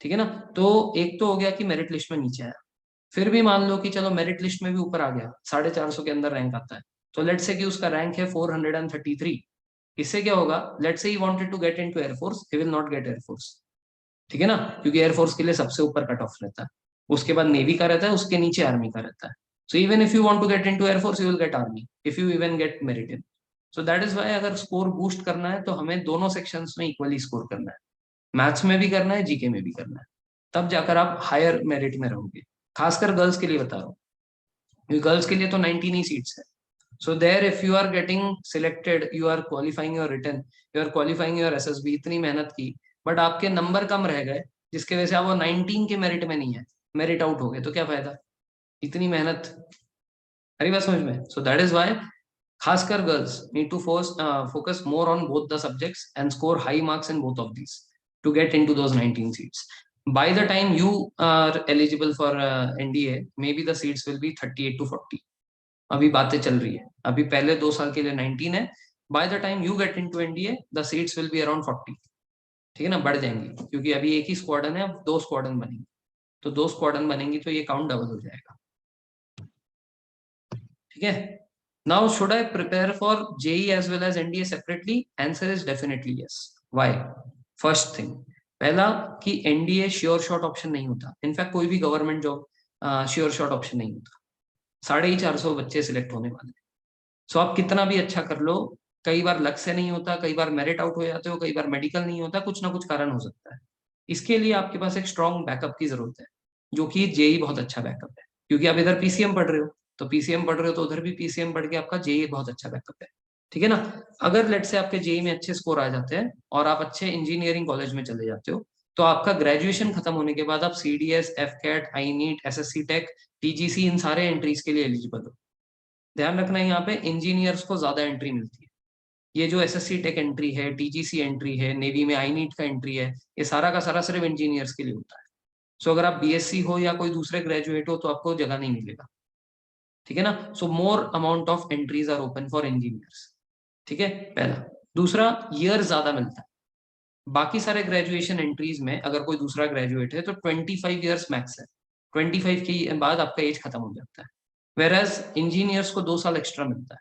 ठीक है ना? तो एक तो हो गया कि मेरिट लिस्ट में नीचे आया. फिर भी मान लो कि चलो मेरिट लिस्ट में भी ऊपर आ गया, 450 के अंदर रैंक आता है, तो लेट से कि उसका रैंक है 433. इससे क्या होगा, let say he wanted to get into air force, he will not get air force. ठीक है ना? क्योंकि एयरफोर्स के लिए सबसे ऊपर कट ऑफ रहता है, उसके बाद नेवी का रहता है, उसके नीचे आर्मी का रहता है. So even if you want to get into air force, you will get army if you even get merit in. So that is why अगर स्कोर बूस्ट करना है तो हमें दोनों सेक्शंस में इक्वली स्कोर करना है. मैथ्स में भी करना है, जीके में भी करना है, तब जाकर आप हायर मेरिट में रहोगे. खासकर गर्ल्स के लिए बता रहा हूँ, गर्ल्स के लिए तो 19 ही सीट्स है। So there if you are getting selected, you are qualifying your written, you are qualifying your SSB, इतनी मेहनत की, बट आपके नंबर कम रह गए, जिसकी वजह से आप वो 19 के मेरिट में नहीं है, मेरिट आउट हो गए, तो क्या फायदा इतनी मेहनत। अरे बात समझ में? सो दैट इज वाई खासकर girls need to focus more on both the subjects and score high marks in both of these to get into those 19 seats. By the time you are eligible for NDA, maybe the seats will be 38 to 40. अभी बातें चल रही है, अभी पहले 2 साल के लिए 19 है, by the time you get into NDA the seats will be around 40। ठीक है ना, बढ़ जाएंगी, क्योंकि अभी एक ही स्क्वाडन है, अब 2 स्क्वाडन बनेंगे, तो 2 स्क्वाडन बनेंगी तो ये काउंट डबल हो जाएगा। ठीक है, now should I prepare for JEE as well as NDA separately? Answer is definitely yes. Why? First thing, पहला कि एनडीए श्योर शॉट ऑप्शन नहीं होता, इनफैक्ट कोई भी government job sure shot option नहीं होता। 450 बच्चे सिलेक्ट होने वाले, सो आप कितना भी अच्छा कर लो, कई बार लक से नहीं होता, कई बार मेरिट आउट हो जाते हो, कई बार मेडिकल नहीं होता, कुछ ना कुछ कारण हो सकता है। इसके लिए आपके पास एक स्ट्रॉन्ग बैकअप की जरूरत है, जो कि जेई बहुत अच्छा बैकअप है, क्योंकि आप इधर पीसीएम पढ़ रहे हो, तो पीसीएम पढ़ रहे हो तो उधर भी पीसीएम पढ़ के आपका जेई बहुत अच्छा बैकअप है। ठीक है ना, अगर लेट से आपके जेई में अच्छे स्कोर आ जाते हैं और आप अच्छे इंजीनियरिंग कॉलेज में चले जाते हो, तो आपका ग्रेजुएशन खत्म होने के बाद आप सीडीएस, एफकेट, आई नीट, एसएससी टेक, टीजीसी, इन सारे एंट्रीज के लिए एलिजिबल हो। ध्यान रखना है, यहाँ पे इंजीनियर्स को ज्यादा एंट्री मिलती है। ये जो एसएससी टेक एंट्री है, टीजीसी एंट्री है, नेवी में आई नीट का एंट्री है, ये सारा का सारा सिर्फ इंजीनियर्स के लिए होता है। सो अगर आप बीएससी हो या कोई दूसरे ग्रेजुएट हो तो आपको जगह नहीं मिलेगा। ठीक है ना, so more amount of entries are open for engineers. ठीक है, पहला। दूसरा, ईयर ज्यादा मिलता है। बाकी सारे ग्रेजुएशन एंट्रीज में अगर कोई दूसरा ग्रेजुएट है तो 25 ईयर्स मैक्स है, 25 के बाद आपका एज खत्म हो जाता है, वेर एज इंजीनियर्स को 2 साल एक्स्ट्रा मिलता है।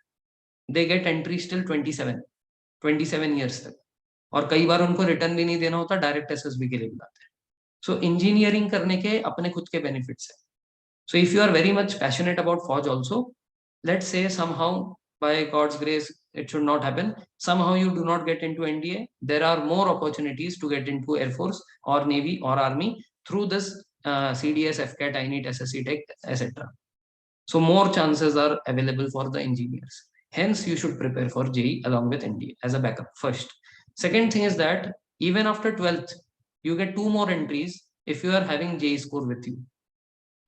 They get entry still 27 years तक, और कई बार उनको रिटर्न भी नहीं देना होता, डायरेक्ट एसएसबी के लिए बुलाते हैं। सो इंजीनियरिंग करने के अपने खुद के बेनिफिट्स है। So if you are very much passionate about फौज also, let's say somehow by God's grace it should not happen, somehow you do not get into NDA, there are more opportunities to get into Air Force or Navy or Army through this CDS, FCAT, INET, SSC Tech, etc. So more chances are available for the engineers. Hence, you should prepare for JEE along with NDA as a backup first. Second thing is that even after 12th, you get 2 more entries if you are having JEE score with you.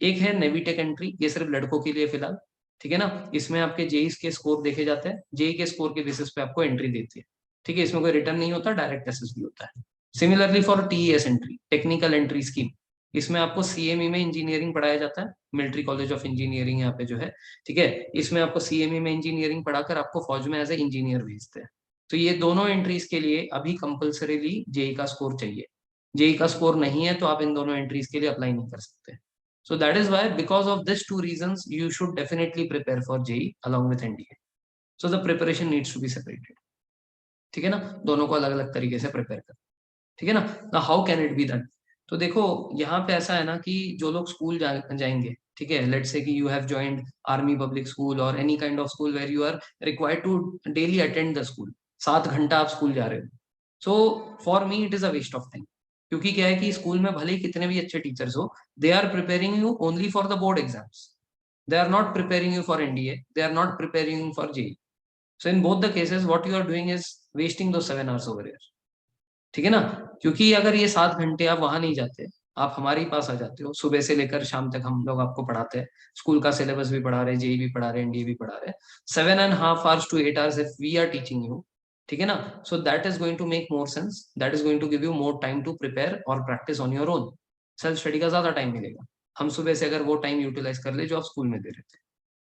एक है नेवी टेक एंट्री, ये सिर्फ लड़कों के लिए फिलहाल। ठीक है ना, इसमें आपके जेई के स्कोर देखे जाते हैं, जेई के स्कोर के बेसिस पे आपको एंट्री देती है। ठीक है, इसमें कोई रिटर्न नहीं होता, डायरेक्ट एसएसबी होता है। Similarly for TES entry, technical entry scheme, इसमें आपको सीएमई में इंजीनियरिंग पढ़ाया जाता है, मिलिट्री कॉलेज ऑफ इंजीनियरिंग यहाँ पे जो है। ठीक है, इसमें आपको सीएमई में इंजीनियरिंग पढ़ाकर आपको फौज में एज ए इंजीनियर भेजते हैं। तो ये दोनों एंट्रीज के लिए अभी कंपल्सरीली जेई का स्कोर चाहिए। जेई का स्कोर नहीं है तो आप इन दोनों एंट्रीज के लिए अप्लाई नहीं कर सकते। So that is why, because of these 2 reasons, you should definitely prepare for JEE along with NDA. So the preparation needs to be separated. ठीक है ना, दोनों को अलग अलग तरीके से प्रिपेयर कर। ठीक है ना, now how can it be done? तो देखो यहाँ पे ऐसा है ना कि जो लोग स्कूल जाएंगे, ठीक है, लेट्स से कि you have joined army public school और any kind of school where you are required to daily attend the school, 7 घंटा आप स्कूल जा रहे हो। So for me it is a waste of time, क्योंकि क्या है कि स्कूल में भले ही कितने भी अच्छे टीचर्स हो, they are preparing you only for the board exams, they are not preparing you for NDA, they are not preparing you for JEE. So in both the cases what you are doing is wasting those 7 hours over here. ठीक है ना, क्योंकि अगर ये 7 घंटे आप वहां नहीं जाते, आप हमारे ही पास आ जाते हो, सुबह से लेकर शाम तक हम लोग आपको पढ़ाते हैं, स्कूल का सिलेबस भी पढ़ा रहे हैं, जेई भी पढ़ा रहे हैं, एनडीए भी पढ़ा रहे हैं, 7.5 hours to 8 hours if we are teaching you. ठीक है ना, so that is going to make more sense, that is going to give you more time to prepare और practise on your own. Self study का ज्यादा टाइम मिलेगा, हम सुबह से अगर वो टाइम यूटिलाइज कर ले जो आप स्कूल में दे रहे थे।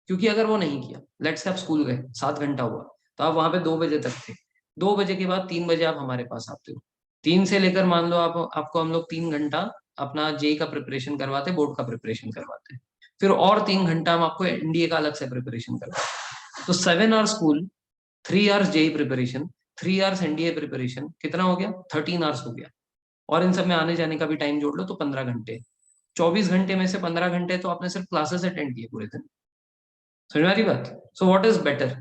क्योंकि अगर वो नहीं किया, लेट्स से आप स्कूल गए, 7 घंटा हुआ, तो आप वहां पे 2 बजे तक थे, 2 बजे के बाद 3 बजे आप हमारे पास आते हो, 3 से लेकर मान लो आप आपको हम लोग 3 घंटा अपना जेई का प्रिपरेशन करवाते, बोर्ड का प्रिपरेशन करवाते, फिर और 3 घंटा हम आपको एनडीए का अलग से प्रिपरेशन करवाते। तो 7 hours school, 3 hours JEE preparation, 3 hours NDA preparation, कितना हो गया? 13 hours हो गया। और इन सब में आने जाने का भी टाइम जोड़ लो तो 15 घंटे। 24 घंटे में से 15 घंटे तो आपने सिर्फ क्लासेस अटेंड किए पूरे दिन। समझ में आ रही बात? So what is better?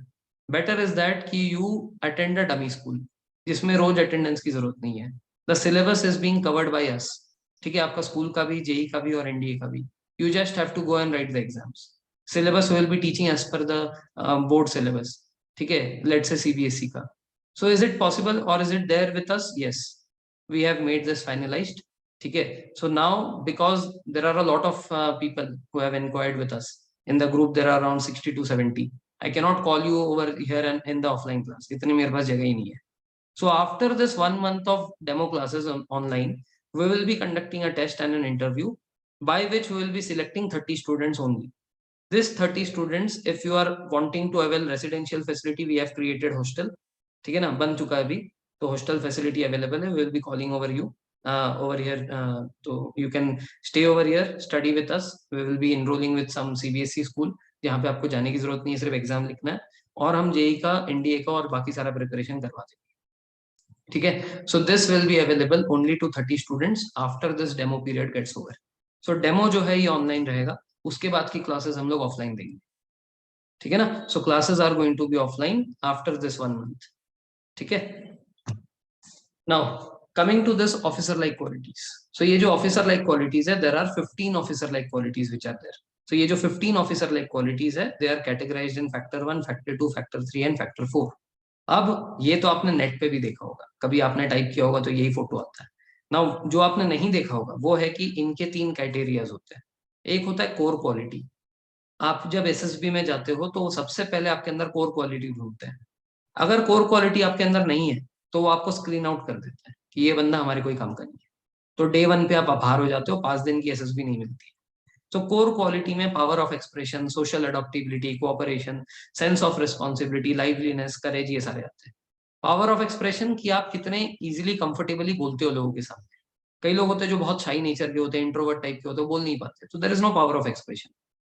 Better is that कि you attend a dummy school, जिसमें रोज अटेंडेंस की जरूरत नहीं है। The syllabus is being covered by us. ठीक है, आपका स्कूल का भी, जेई का भी और एनडीए का भी। You just have to go and write the exams. Syllabus we will be teaching as per the board syllabus. ठीक है, let's say CBSE का. So is it possible or is it there with us? Yes, we have made this finalized. ठीक है. So now because there are a lot of people who have inquired with us in the group, there are around 60 to 70. I cannot call you over here and in the offline class. इतनी मेरे पास जगह ही नहीं है. So after this 1 month of demo classes online, we will be conducting a test and an interview by which we will be selecting 30 students only. This 30 students, if you are wanting to avail residential facility, we have created hostel. ठीक है ना, बन चुका है अभी, तो hostel facility available है. We will be calling over you over here. So you can stay over here, study with us. We will be enrolling with some CBSE school जहाँ पे आपको जाने की जरूरत नहीं है, सिर्फ एग्जाम लिखना है और हम जेई का, एनडीए का और बाकी सारा प्रिपरेशन करवा देंगे. ठीक है. So this will be available only to 30 students after this demo period gets over. So demo जो है ये ऑनलाइन रहेगा, उसके बाद की क्लासेस हम लोग ऑफलाइन देंगे. ठीक है ना. So classes are going to be offline after this 1 month. ठीक है. Now coming to this officer like qualities. So ये जो ऑफिसर लाइक क्वालिटीज है, there are 15 officer like qualities which are there. So ये जो 15 ऑफिसर लाइक क्वालिटीज है, they are categorised in factor 1, factor 2, factor 3 and factor 4. अब ये तो आपने नेट पे भी देखा होगा, कभी आपने टाइप किया होगा तो यही फोटो आता है ना. जो आपने नहीं देखा होगा वो है कि इनके 3 क्राइटेरियाज होते हैं. एक होता है कोर क्वालिटी. आप जब एसएसबी में जाते हो तो सबसे पहले आपके अंदर कोर क्वालिटी ढूंढते हैं. अगर कोर क्वालिटी आपके अंदर नहीं है तो वो आपको स्क्रीन आउट कर देते हैं कि ये बंदा हमारे कोई काम का नहीं है. तो डे 1 पे आप बाहर हो जाते हो, 5 दिन की एसएसबी नहीं मिलती. तो कोर क्वालिटी में power of expression, social adaptability, cooperation, sense of responsibility, liveliness, courage, ये सारे आते हैं. पावर ऑफ एक्सप्रेशन कि आप कितने इजीली कंफर्टेबली बोलते हो लोगों के सामने. कई लोग होते हैं जो बहुत शाई नेचर के होते हैं, इंट्रोवर्ट टाइप के होते हैं, बोल नहीं पाते. तो there is no power of expression.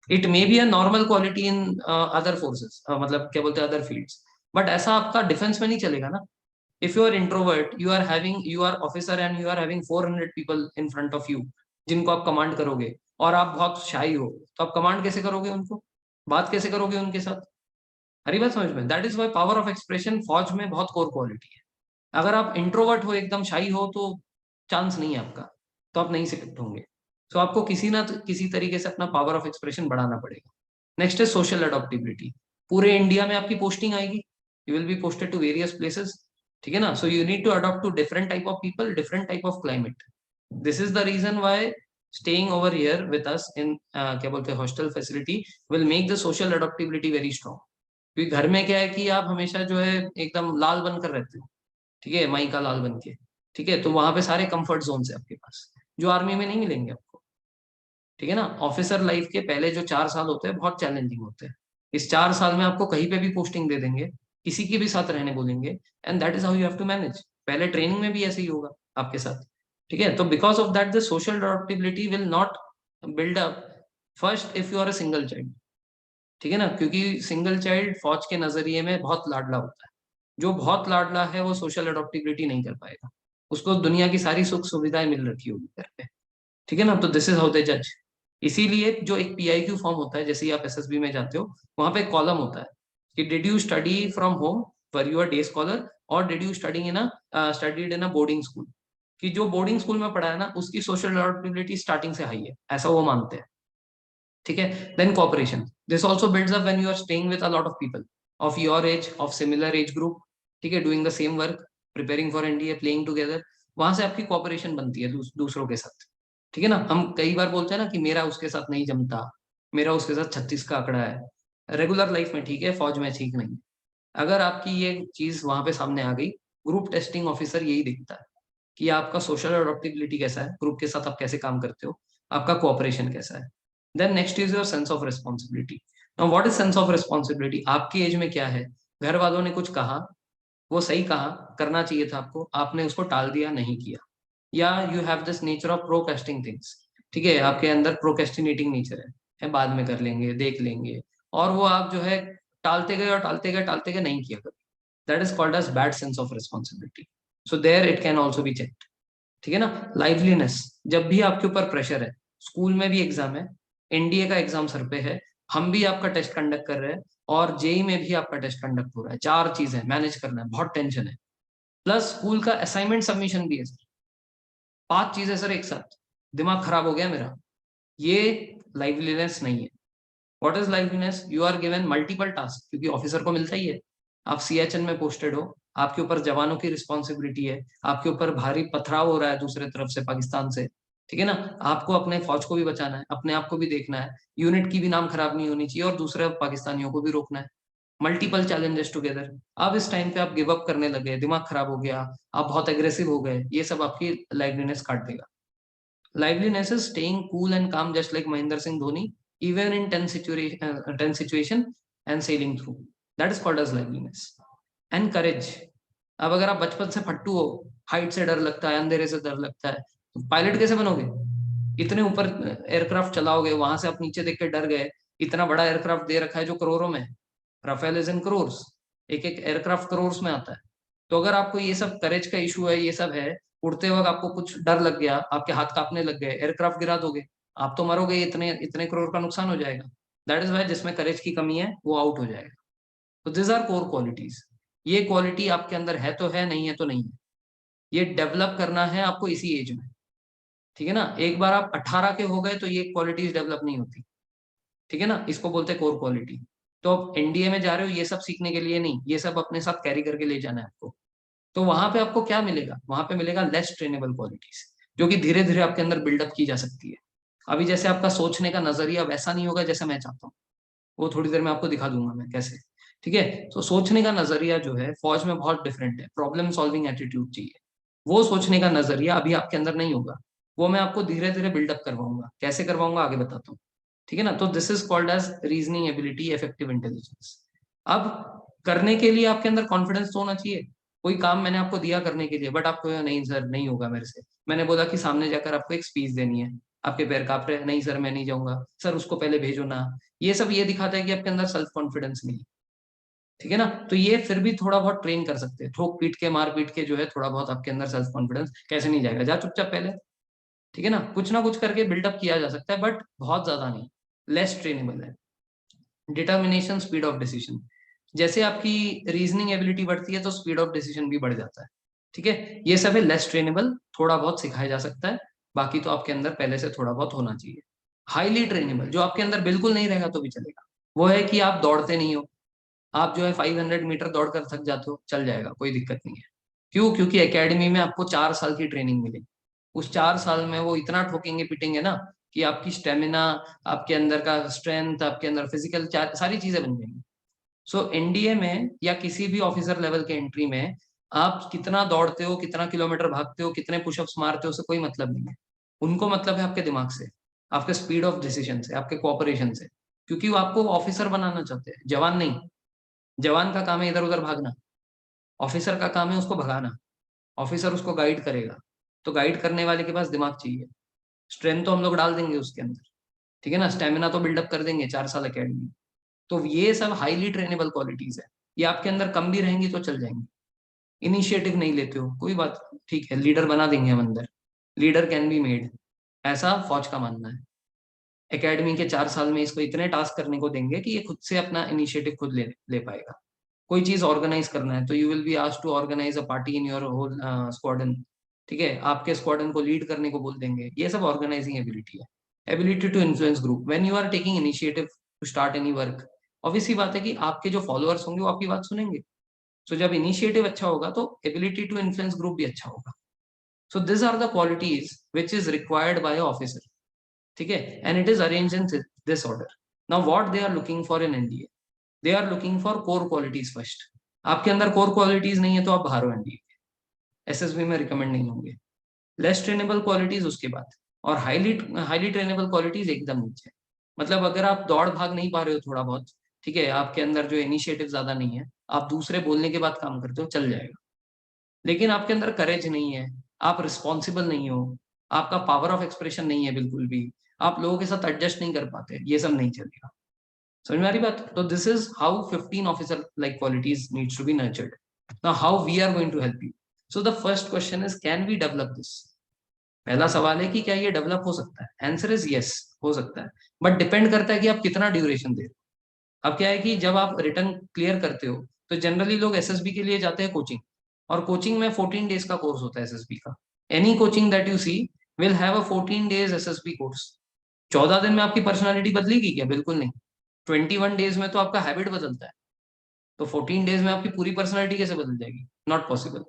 It may be a normal quality in other forces, मतलब क्या बोलते हैं, अदर फील्ड्स. बट ऐसा आपका डिफेंस में नहीं चलेगा ना. If you are introvert, you are officer and you are having 400 people in front of you जिनको आप कमांड करोगे, और आप बहुत शाई हो, तो आप कमांड कैसे करोगे उनको, बात कैसे करोगे उनके साथ. हरी बात समझ में. That is why power of expression फौज में बहुत कोर क्वालिटी है. अगर आप इंट्रोवर्ट हो, एकदम शाई हो, तो चांस नहीं है आपका, तो आप नहीं सिलेक्ट होंगे. तो आपको किसी ना किसी तरीके से अपना पावर ऑफ एक्सप्रेशन बढ़ाना पड़ेगा. नेक्स्ट है सोशल अडॉप्टिबिलिटी. पूरे इंडिया में आपकी पोस्टिंग आएगी, you will be posted to various places. ठीक है ना. So you need to adopt to different type of people, different type of climate. This is the reason why staying over here with us in क्या बोलते हैं hostel facility will make the social adaptability very strong. क्योंकि घर में क्या है कि आप हमेशा जो है एकदम लाल बनकर रहते हो. ठीक है, माई का लाल बन के. ठीक है. तो वहां पे सारे कंफर्ट जोन है आपके पास, जो आर्मी में नहीं मिलेंगे आपको. ठीक है ना. ऑफिसर लाइफ के पहले जो 4 साल होते हैं बहुत चैलेंजिंग होते हैं. इस 4 साल में आपको कहीं पे भी पोस्टिंग दे देंगे, किसी के भी साथ रहने बोलेंगे, and that is how you have to manage. पहले ट्रेनिंग में भी ऐसे ही होगा आपके साथ. ठीक है. तो because of that the social adaptability will not build up first if you are a single child. ठीक है ना. क्योंकि सिंगल चाइल्ड फौज के नजरिए में बहुत लाडला होता है. जो बहुत लाडला है वो सोशल अडॉप्टिबिलिटी नहीं कर पाएगा. उसको दुनिया की सारी सुख सुविधाएं मिल रखी होगी घर पे. ठीक है ना. तो दिस इज हाउ दे जज. इसीलिए जो एक PIQ फॉर्म होता है, जैसे ही आप SSB में जाते हो, वहां पे कॉलम होता है कि did you study from home for your day scholar और did you studied in a boarding school. कि जो बोर्डिंग स्कूल में पढ़ा है ना, उसकी सोशल अडॉप्टिबिलिटी स्टार्टिंग से हाई है, ऐसा वो मानते हैं. ठीक है. Then cooperation. This also builds up when you are staying with a lot of people of your age, of similar age group. ठीक है. Doing the same work, preparing for NDA, playing together. वहां से आपकी कोऑपरेशन बनती है दूसरों के साथ. ठीक है ना. हम कई बार बोलते हैं ना कि मेरा उसके साथ नहीं जमता, मेरा उसके साथ 36 का आंकड़ा है. रेगुलर लाइफ में ठीक है, फौज में ठीक नहीं. अगर आपकी ये चीज वहां पे सामने आ गई, ग्रुप टेस्टिंग ऑफिसर यही देखता है कि आपका सोशल अडॉप्टिबिलिटी कैसा है, ग्रुप के साथ आप कैसे काम करते हो, आपका कोऑपरेशन कैसा है. Then next is your sense of responsibility. Now what is sense of responsibility. आपकी एज में क्या है, घर वालों ने कुछ कहा, वो सही कहा, करना चाहिए था आपको, आपने उसको टाल दिया, नहीं किया. या you have this nature of procrastinating things. ठीक है. आपके अंदर प्रोक्रेस्टिनेटिंग नेचर है, बाद में कर लेंगे, देख लेंगे, और वो आप जो है टालते गए और टालते गए, नहीं किया कभी. That is called as bad sense of responsibility. So there it can also be checked. ठीक है ना. लाइवलीनेस. जब भी आपके ऊपर प्रेशर है, स्कूल में भी एग्जाम है, एनडीए का एग्जाम सर पे है, हम भी आपका टेस्ट कंडक्ट कर रहे हैं, और जेई में भी आपका टेस्ट कंडक्ट हो रहा है. 4 चीजें मैनेज करना है, बहुत टेंशन है. प्लस स्कूल का असाइनमेंट सबमिशन भी है सर. 5 चीजें सर एक साथ. दिमाग खराब हो गया मेरा. ये लाइवलीनेस नहीं है। What is liveliness? You are given multiple task, क्योंकि ऑफिसर को मिलता ही है, आप सीएचएन में पोस्टेड हो, आपके ऊपर जवानों की रिस्पॉन्सिबिलिटी है, आपके ऊपर भारी पथराव हो रहा है दूसरे तरफ से पाकिस्तान से, ठीक है ना, आपको अपने फौज को भी बचाना है, अपने आप को भी देखना है, यूनिट की भी नाम खराब नहीं होनी चाहिए, और दूसरे पाकिस्तानियों को भी रोकना है। Multiple challenges together. अब इस टाइम पे आप गिव अप करने लगे, दिमाग खराब हो गया, आप बहुत एग्रेसिव हो गए, ये सब आपकी लाइवलीनेस काट देगा। Liveliness is staying cool and calm, just like Mahendra Singh Dhoni, even in tense situation and sailing through. That is called as liveliness. And courage. अब अगर आप बचपन से फट्टू हो, हाइट से डर लगता है, अंधेरे से डर लगता है, तो पायलट कैसे बनोगे? इतने ऊपर एयरक्राफ्ट चलाओगे, वहां से आप नीचे देख के डर गए, इतना बड़ा एयरक्राफ्ट दे रखा है जो करोड़ों में, राफेल इज इन करोर्स, एक एक एयरक्राफ्ट करोर्स में आता है। तो अगर आपको ये सब करेज का इशू है, ये सब है, उड़ते वक्त आपको कुछ डर लग गया, आपके हाथ कांपने लग गए, एयरक्राफ्ट गिरा दोगे, आप तो मरोगे, इतने इतने करोड़ का नुकसान हो जाएगा। दैट इज वाई जिसमें करेज की कमी है वो आउट हो जाएगा। तो दिस आर कोर क्वालिटीज। ये क्वालिटी आपके अंदर है तो है, नहीं है तो नहीं है। ये डेवलप करना है आपको इसी एज में, ठीक है ना। एक बार आप 18 के हो गए तो ये क्वालिटीज डेवलप नहीं होती, ठीक है ना, इसको बोलते हैं कोर क्वालिटी। तो आप एनडीए में जा रहे हो ये सब सीखने के लिए नहीं, ये सब अपने साथ कैरी करके ले जाना है आपको। तो वहां पे आपको क्या मिलेगा? वहां पे मिलेगा लेस ट्रेनेबल क्वालिटीज, जो कि धीरे धीरे आपके अंदर बिल्डअप की जा सकती है। अभी जैसे आपका सोचने का नजरिया वैसा नहीं होगा जैसे मैं चाहता हूँ, वो थोड़ी देर में आपको दिखा दूंगा मैं कैसे, ठीक है। तो सोचने का नजरिया जो है फौज में बहुत डिफरेंट है, प्रॉब्लम सॉल्विंग एटीट्यूड चाहिए। वो सोचने का नजरिया अभी आपके अंदर नहीं होगा, वो मैं आपको धीरे धीरे बिल्डअप करवाऊंगा, कैसे करवाऊंगा आगे बताता हूँ, ठीक है ना। तो this is called as reasoning ability, effective intelligence. अब करने के लिए आपके अंदर कॉन्फिडेंस तो होना चाहिए। कोई काम मैंने आपको दिया करने के लिए, बट आपको नहीं सर नहीं होगा मेरे से। मैंने बोला कि सामने जाकर आपको एक स्पीच देनी है, आपके पैर कांप रहे हैं, नहीं सर मैं नहीं जाऊंगा, सर उसको पहले भेजो ना। ये सब ये दिखाता है कि आपके अंदर सेल्फ कॉन्फिडेंस नहीं है, ठीक है ना। तो ये फिर भी थोड़ा बहुत ट्रेन कर सकते हैं, ठोक पीट के मार पीट के जो है थोड़ा बहुत आपके अंदर सेल्फ कॉन्फिडेंस कैसे नहीं जाएगा, जा चुपचाप पहले, ठीक है ना कुछ करके बिल्डअप किया जा सकता है, बट बहुत ज्यादा नहीं, लेस ट्रेनेबल है। Determination, speed of decision. जैसे आपकी रीजनिंग एबिलिटी बढ़ती है तो स्पीड ऑफ डिसीजन भी बढ़ जाता है, ठीक है। ये सब है लेस ट्रेनेबल, थोड़ा बहुत सिखाया जा सकता है, बाकी तो आपके अंदर पहले से थोड़ा बहुत होना चाहिए। हाईली ट्रेनेबल, जो आपके अंदर बिल्कुल नहीं रहेगा तो भी चलेगा, वो है कि आप दौड़ते नहीं हो, आप जो है 500 मीटर दौड़ कर थक जाते हो, चल जाएगा, कोई दिक्कत नहीं है। क्यों? क्योंकि एकेडमी में आपको 4 साल की ट्रेनिंग मिलेगी। उस 4 साल में वो इतना ठोकेंगे पीटेंगे ना कि आपकी स्टेमिना, आपके अंदर का स्ट्रेंथ, आपके अंदर फिजिकल सारी चीजें बन जाएंगी। सो एनडीए में या किसी भी ऑफिसर लेवल के एंट्री में आप कितना दौड़ते हो, कितना किलोमीटर भागते हो, कितने पुशअप्स मारते हो, उससे कोई मतलब नहीं है। उनको मतलब है आपके दिमाग से, आपके स्पीड ऑफ डिसीजन से, आपके कोऑपरेशन से, क्योंकि वो आपको ऑफिसर बनाना चाहते हैं, जवान नहीं। जवान का काम है इधर उधर भागना, ऑफिसर का काम है उसको भगाना, ऑफिसर उसको गाइड करेगा। तो गाइड करने वाले के पास दिमाग चाहिए। स्ट्रेंथ तो हम लोग डाल देंगे उसके अंदर, ठीक है ना, स्टेमिना तो बिल्डअप कर देंगे 4 साल अकेडमी। तो ये सब हाईली ट्रेनेबल क्वालिटीज है, ये आपके अंदर कम भी रहेंगी तो चल जाएंगी। इनिशिएटिव नहीं लेते हो, कोई बात, ठीक है, लीडर बना देंगे हम अंदर, लीडर कैन बी मेड, ऐसा फौज का मानना है। एकेडमी के 4 साल में इसको इतने टास्क करने को देंगे कि ये खुद से अपना इनिशिएटिव खुद ले पाएगा। कोई चीज ऑर्गेनाइज करना है तो you will be asked to organise a party in your whole squadron, ठीक है, आपके स्क्वाडन को लीड करने को बोल देंगे। ये सब ऑर्गेनाइजिंग एबिलिटी है। Ability to influence group, when you are taking initiative to start any work, obvious सी बात है कि आपके जो फॉलोअर्स होंगे वो आपकी बात सुनेंगे। सो जब इनिशिएटिव अच्छा होगा तो एबिलिटी टू इन्फ्लुएंस ग्रुप भी अच्छा होगा। So this are the qualities which is required by officer, ठीक है, and it is arrange in this order. Now what they are looking for in NDA, they are looking for core qualities first. आपके अंदर कोर क्वालिटीज नहीं है तो आप बाहर हो एनडीए, एसएसबी में रिकमेंड नहीं होंगे। लेस ट्रेनेबल क्वालिटीज उसके बाद, और हाईली हाईली ट्रेनेबल क्वालिटीज एकदम नीचे। मतलब अगर आप दौड़ भाग नहीं पा रहे हो थोड़ा बहुत, ठीक है, आपके अंदर जो इनिशिएटिव ज्यादा नहीं है, आप दूसरे बोलने के बाद काम करते हो, चल जाएगा। लेकिन आपके अंदर करेज नहीं है, आप रिस्पॉन्सिबल नहीं हो, आपका पावर ऑफ एक्सप्रेशन नहीं है बिल्कुल भी, आप लोगों के साथ एडजस्ट नहीं कर पाते, ये सब नहीं चलेगा। समझ में आ रही बात? तो this is how 15 officer like qualities needs to be nurtured. Now how we are going to help you. So the first question is, can we develop this? पहला सवाल है कि क्या ये डेवलप हो सकता है? आंसर इज यस, हो सकता है, बट डिपेंड करता है कि आप कितना ड्यूरेशन दे रहे हो। अब क्या है कि जब आप रिटर्न क्लियर करते हो तो जनरली लोग एसएसबी के लिए जाते हैं कोचिंग, और कोचिंग में 14 डेज का कोर्स होता है एसएसबी का। Any coaching that you see will have a 14 days SSB course. 14 दिन में आपकी पर्सनालिटी बदलेगी क्या? बिल्कुल नहीं। 21 डेज में तो आपका हैबिट बदलता है, तो 14 डेज में आपकी पूरी पर्सनालिटी कैसे बदल जाएगी? Not possible.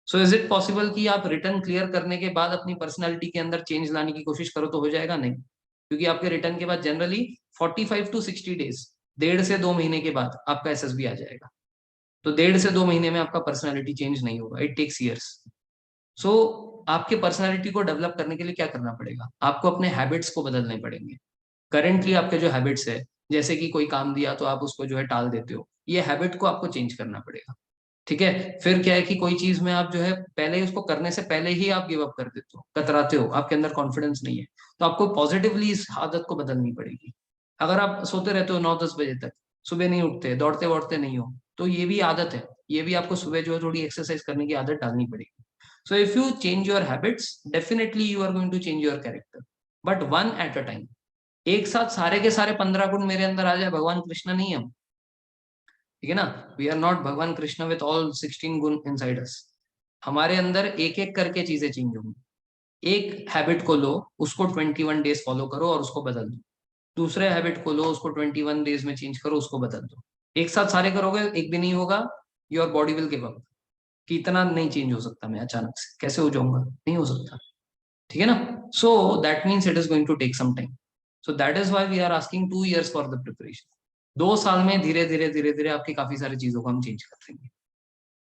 So is it possible कि आप रिटर्न क्लियर करने के बाद अपनी पर्सनालिटी के अंदर चेंज लाने की कोशिश करो तो हो जाएगा? नहीं, क्योंकि आपके रिटर्न के बाद जनरली 45 to 60 डेज, 1.5 से 2 महीने के बाद आपका एसएसबी आ जाएगा। तो 1.5 से 2 महीने में आपका पर्सनालिटी चेंज नहीं होगा, इट टेक्स ईयर्स। सो आपके पर्सनालिटी को डेवलप करने के लिए क्या करना पड़ेगा? आपको अपने हैबिट्स को बदलने पड़ेंगे। करेंटली आपके जो हैबिट्स है, जैसे कि कोई काम दिया तो आप उसको जो है टाल देते हो, ये हैबिट को आपको चेंज करना पड़ेगा। ठीक है। फिर क्या है कि कोई चीज में आप जो है पहले ही उसको करने से पहले ही आप गिव अप कर देते हो, कतराते हो, आपके अंदर कॉन्फिडेंस नहीं है, तो आपको पॉजिटिवली इस आदत को बदलनी पड़ेगी। अगर आप सोते रहते हो 9-10 बजे तक, सुबह नहीं उठते, दौड़ते वौड़ते नहीं हो, तो ये भी आदत है, ये भी आपको सुबह जो है थोड़ी एक्सरसाइज करने की आदत डालनी पड़ेगी। So if you change your habits, definitely you are going to change your character, but one at a time. एक साथ सारे के सारे 15 गुण मेरे अंदर आ जाए, भगवान कृष्ण नहीं हम, ठीक है ना? वी आर नॉट भगवान कृष्ण विथ ऑल 16 गुण इनसाइड अस। हमारे अंदर एक एक करके चीजें चेंज होंगी। एक हैबिट को लो, उसको 21 डेज फॉलो करो और उसको बदल दो। दूसरे हैबिट को लो, उसको 21 डेज में चेंज करो, उसको बदल दो। एक साथ सारे करोगे, एक भी नहीं होगा, your body will give up कि इतना नहीं चेंज हो सकता, मैं अचानक से कैसे हो जाऊंगा, नहीं हो सकता। ठीक है ना? So that means it is going to take some time. So that is why we are asking 2 years for the preparation. 2 साल में धीरे धीरे धीरे धीरे आपकी काफी सारी चीजों को हम चेंज कर देंगे।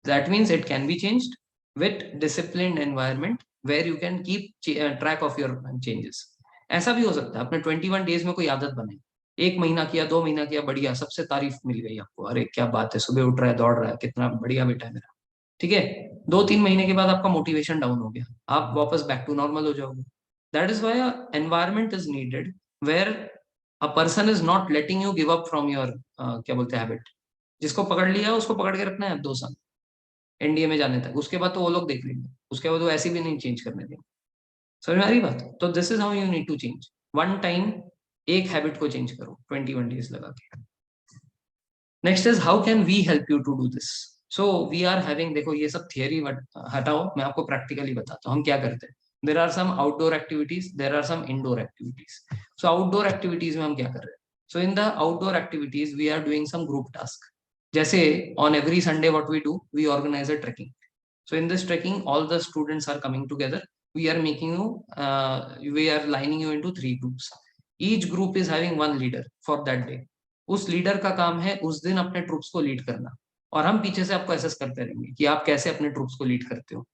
That means it can be changed with discipline environment where you can keep track of your changes. ऐसा भी हो सकता है अपने 21 डेज में कोई आदत बने, 1 महीना किया, 2 महीना किया, बढ़िया, सबसे तारीफ मिल गई आपको, अरे क्या बात है, सुबह उठ रहा है, दौड़ रहा है, कितना बढ़िया बेटा है मेरा। ठीक है। 2-3 महीने के बाद आपका मोटिवेशन डाउन हो गया, आप वापस बैक टू नॉर्मल हो जाओगे। That is why environment is needed where a person is not letting you give up from your क्या बोलते हैं हैबिट। जिसको पकड़ लिया उसको पकड़ के रखना है 2 साल, एनडीए में जाने तक। उसके बाद तो वो लोग देख लेंगे, उसके बाद वो ऐसी भी नहीं चेंज करने देंगे। समझ में आ रही बात? तो this is how you need to change one time. एक हैबिट को चेंज करो 21 डेज लगा के। Next is how can we help you to do this. So we are having, देखो ये सब थियरी हटाओ, मैं आपको प्रैक्टिकली बताता हूँ हम क्या करते हैं। There are some outdoor activities, there are some indoor activities. So outdoor activities में हम क्या कर रहे हैं? So in the outdoor activities we are doing some group task. जैसे on every Sunday what we do, we organise a trekking. So in this trekking, all the students are coming together. We are making you, we are lining you into 3 groups. Each group is having one leader for that day. उस लीडर का काम है उस दिन अपने ट्रूप्स को लीड करना, और हम पीछे से आपको असेस करते रहेंगे कि आप कैसे अपने ट्रूप्स को लीड करते हो।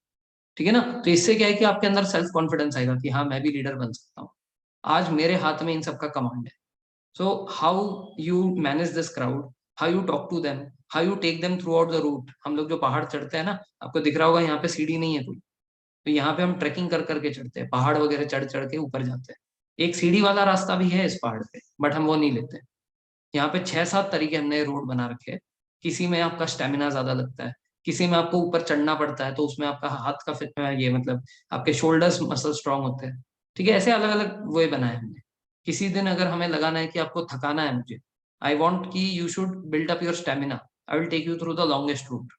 ठीक है ना? तो इससे क्या है कि आपके अंदर सेल्फ कॉन्फिडेंस आएगा कि हाँ मैं भी लीडर बन सकता हूँ, आज मेरे हाथ में इन सब का कमांड है। So how you manage this crowd, how you talk to them, how you take them throughout the route. हम लोग जो पहाड़ चढ़ते हैं ना, आपको दिख रहा होगा यहाँ पे सीढ़ी नहीं है कोई, तो यहाँ पे हम ट्रेकिंग कर करके चढ़ते हैं, पहाड़ वगैरह चढ़ चढ़ के ऊपर जाते हैं। एक सीढ़ी वाला रास्ता भी है इस पहाड़ पे, बट हम वो नहीं लेते। यहाँ पे 6-7 तरीके हमने रोड बना रखे हैं। किसी में आपका स्टेमिना ज्यादा लगता है, किसी में आपको ऊपर चढ़ना पड़ता है, तो उसमें आपका हाथ का फिट ये मतलब आपके शोल्डर्स मसल स्ट्रांग होते हैं। ठीक है, ऐसे अलग अलग वो बनाए हमने। किसी दिन अगर हमें लगाना है कि आपको थकाना है, मुझे आई वॉन्ट कि you should build up your stamina, I will take you through the longest route.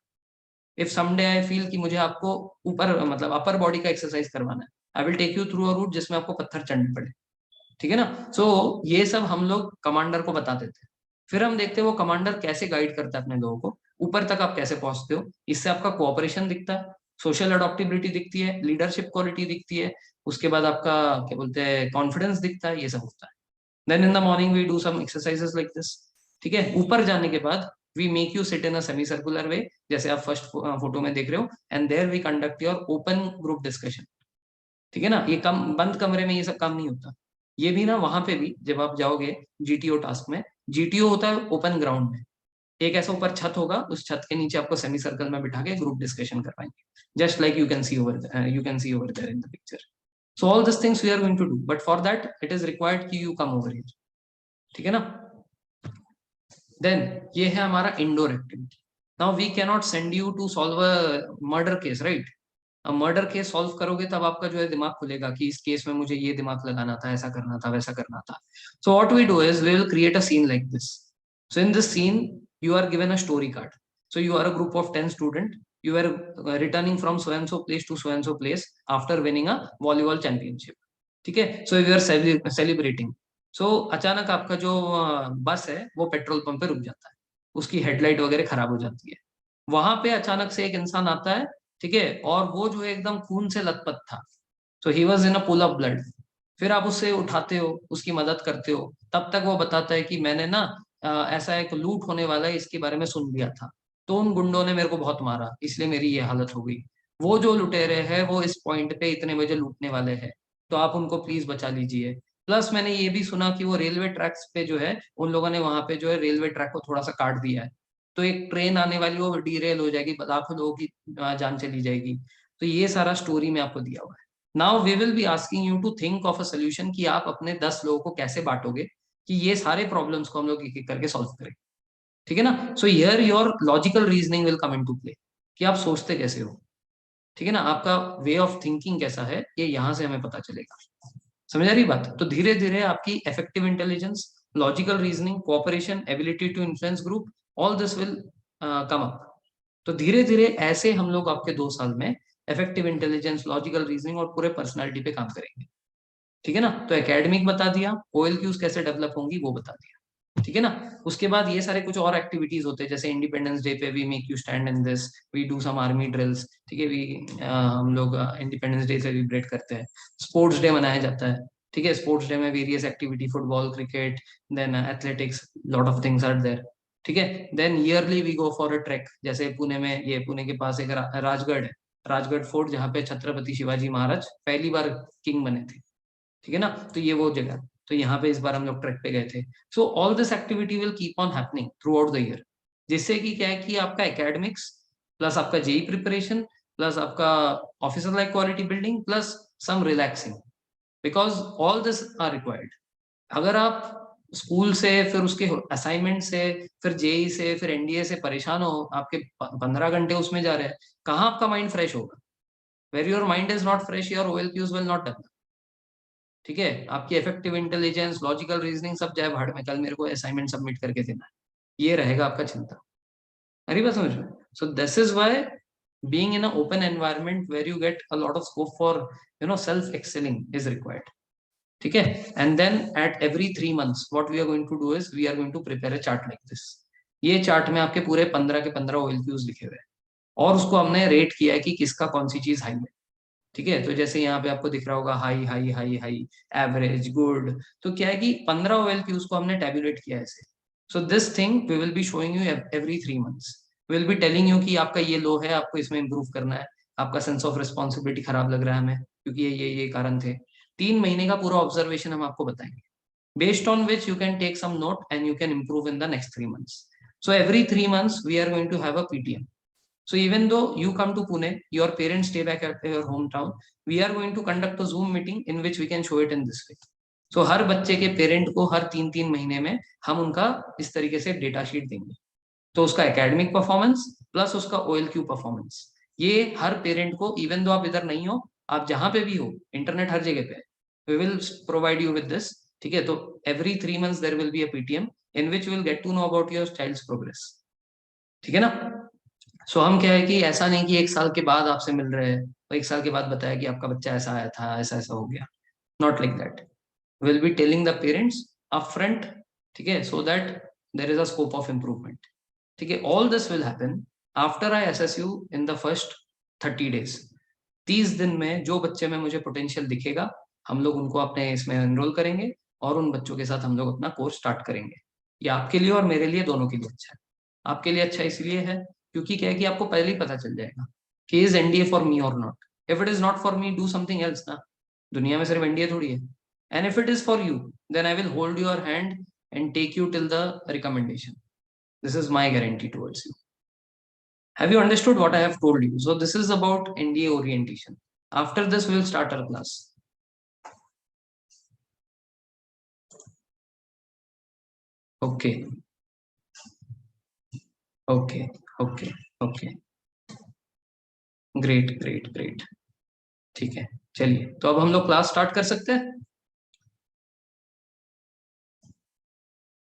If someday I feel कि मुझे आपको ऊपर मतलब अपर बॉडी का एक्सरसाइज करवाना है, I will take you through a route जिसमें आपको पत्थर चढ़ने पड़े। ठीक है ना? सो ये सब हम लोग कमांडर को बता देते हैं। फिर हम देखते हैं वो कमांडर कैसे गाइड करता है अपने लोगों को, ऊपर तक आप कैसे पहुंचते हो। इससे आपका कोऑपरेशन दिखता है, सोशल अडॉप्टेबिलिटी दिखती है, लीडरशिप क्वालिटी दिखती है, उसके बाद आपका क्या बोलते हैं कॉन्फिडेंस दिखता है, ये सब होता है। Then in the morning we do some exercises like this. ठीक है, ऊपर जाने के बाद we make you sit in a semi circular way, जैसे आप फर्स्ट फोटो में देख रहे हो, and there we conduct your open group discussion. ठीक है ना? ये कम बंद कमरे में ये सब काम नहीं होता। ये भी ना वहां पे भी जब आप जाओगे जीटीओ टास्क में, जीटीओ होता है ओपन ग्राउंड में, एक ऐसा ऊपर छत होगा, उस छत के नीचे आपको सेमी सर्कल में बिठा के ग्रुप डिस्कशन करवाएंगे, just like you can see over, you can see over there in the picture. So all this things we are going to do, but for that it is required कि यू कम ओवर हियर। ठीक है ना? देन ये है हमारा indoor activity. Now we can not send you to solve a murder case, right? अब मर्डर केस सॉल्व करोगे तब आपका जो है दिमाग खुलेगा कि इस केस में मुझे ये दिमाग लगाना था, ऐसा करना था, वैसा करना था। So what we do is we will create a scene like this. So in this scene you are given a story card. So you are a group of 10 students, you are returning from so and so place to so and so place after winning a volleyball championship. ठीक है। So we are celebrating. So अचानक आपका जो बस है वो पेट्रोल पंप पे रुक जाता है, उसकी हेडलाइट वगैरह खराब हो जाती है। वहां पे अचानक से एक इंसान आता है, ठीक है, और वो जो है एकदम खून से लथपथ था। So he was in a pool of blood. फिर आप उससे उठाते हो, उसकी मदद करते हो, तब तक वो बताता है कि मैंने ना ऐसा एक लूट होने वाला है इसके बारे में सुन लिया था, तो उन गुंडों ने मेरे को बहुत मारा, इसलिए मेरी ये हालत हो गई। वो जो लुटेरे हैं वो इस पॉइंट पे इतने बजे लूटने वाले हैं, तो आप उनको प्लीज बचा लीजिए। प्लस मैंने ये भी सुना कि वो रेलवे ट्रैक्स पे जो है उन लोगों ने वहां पे जो है रेलवे ट्रैक को थोड़ा सा काट दिया है, तो एक ट्रेन आने वाली वो डीरेल हो जाएगी, लाखों लोगों की जान चली जाएगी। तो ये सारा स्टोरी में आपको दिया हुआ है। Now we will be asking you to think of a solution कि आप अपने 10 लोगों को कैसे बांटोगे कि ये सारे प्रॉब्लम्स को हम लोग एक एक करके सॉल्व करें। ठीक है ना। So here your logical reasoning will come into play, कि आप सोचते कैसे हो। ठीक है ना, आपका वे ऑफ थिंकिंग कैसा है ये यहाँ से हमें पता चलेगा। समझ आ रही बात। तो धीरे धीरे आपकी effective intelligence, logical reasoning, cooperation, ability to influence group, all this will come up. तो धीरे धीरे ऐसे हम लोग आपके 2 साल में इफेक्टिव इंटेलिजेंस, लॉजिकल रीजनिंग और पूरे पर्सनालिटी पे काम करेंगे। ठीक है ना। तो एकेडमिक बता दिया, OLQs कैसे डेवलप होंगी वो बता दिया। ठीक है ना। उसके बाद ये सारे कुछ और एक्टिविटीज होते हैं, जैसे इंडिपेंडेंस डे पे we make you stand in this, we do some army drills. ठीक है, वी हम लोग इंडिपेंडेंस डे सेलिब्रेट करते हैं। स्पोर्ट्स डे मनाया जाता है। ठीक है, स्पोर्ट्स डे में various activity, football, cricket, then athletics, lot of things are there. ठीक है। Then yearly we go for a track, जैसे पुणे में, ये पुणे के पास एक राजगढ़ है, राजगढ़ फोर्ट, जहाँ पे छत्रपति शिवाजी महाराज पहली बार किंग बने थे। ठीक है ना। तो ये वो जगह, तो यहाँ पे इस बार हम लोग ट्रैक पे गए थे। So all this activity will keep on happening throughout the year, जिससे कि क्या है कि आपका एकेडमिक्स प्लस आपका जेई प्रिपरेशन प्लस आपका officer like quality building plus some relaxing, because all this are required. अगर आप स्कूल से, फिर उसके असाइनमेंट से, फिर जेई से, फिर एनडीए से परेशान हो, आपके 15 घंटे उसमें जा रहे हैं, कहाँ आपका माइंड फ्रेश होगा? Where your mind is not fresh, your OLQs will not develop. ठीक है, आपकी इफेक्टिव इंटेलिजेंस, लॉजिकल रीजनिंग सब जाए भाड़ में, कल मेरे को असाइनमेंट सबमिट करके देना है, ये रहेगा आपका चिंता। अरे बात समझ में। सो this is why being in an open environment where you get a lot of scope for self excelling is required. ठीक है। And then at every 3 months what we are going to do is we are going to prepare a chart like this. ये चार्ट में आपके पूरे 15 के 15 OLQs लिखे हुए हैं, और उसको हमने रेट किया है कि किसका कौन सी चीज हाई है। ठीक है, तो जैसे यहाँ पे आपको दिख रहा होगा high high high high, average, good. तो क्या है कि 15 OLQs को हमने टेबुलेट किया है ऐसे। So this thing we will be showing you every 3 months। Will be telling you कि आपका ये लो है, आपको इसमें इंप्रूव करना है। आपका सेंस ऑफ रिस्पॉन्सिबिलिटी खराब लग रहा है हमें, क्योंकि ये कारण थे। 3 महीने का पूरा ऑब्जर्वेशन हम आपको बताएंगे, based on which you can take some note and you can improve in the next 3 months. So every 3 months we are going to have a PTM. So even though you come to Pune, your parents stay back at your hometown, we are going to conduct a Zoom meeting in which we can show it in this way. So हर बच्चे के पेरेंट को हर 3-3 महीने में हम उनका इस तरीके से डेटा शीट देंगे। तो उसका एकेडमिक परफॉर्मेंस प्लस उसका OLQ परफॉर्मेंस, ये हर पेरेंट को, इवन दो आप इधर नहीं हो, आप जहां पे भी हो, इंटरनेट हर जगह पे है, we will provide you with this. ठीक है, तो every 3 months there will be a PTM in which will get to know about your child's progress. ठीक है ना। सो हम क्या है कि ऐसा नहीं कि 1 साल के बाद आपसे मिल रहे हैं, तो 1 साल के बाद बताया कि आपका बच्चा ऐसा आया था, ऐसा ऐसा हो गया। Not like that. Will be telling the parents up front. ठीक है, so that there is a scope of improvement. ठीक है, all this will happen after I assess you in the first 30 days। 30 दिन में जो बच्चे में मुझे पोटेंशियल दिखेगा, हम लोग उनको अपने इसमें एनरोल करेंगे, और उन बच्चों के साथ हम लोग अपना कोर्स स्टार्ट करेंगे। ये आपके लिए और मेरे लिए, दोनों के लिए अच्छा है। आपके लिए अच्छा इसलिए है क्योंकि क्या है कि आपको पहले ही पता चल जाएगा कि इज एनडीए फॉर मी और not. If it is not for me, do something else ना। दुनिया में सिर्फ एनडीए थोड़ी है। And if it is for you, then I will hold your hand and take you till the recommendation. This is my guarantee towards you. Have you understood what I have told you? So this is about NDA orientation. After this, we'll start our class. Okay, okay, okay, okay. Great, great, great. ठीक है, चलिए तो अब हम लोग क्लास स्टार्ट कर सकते हैं।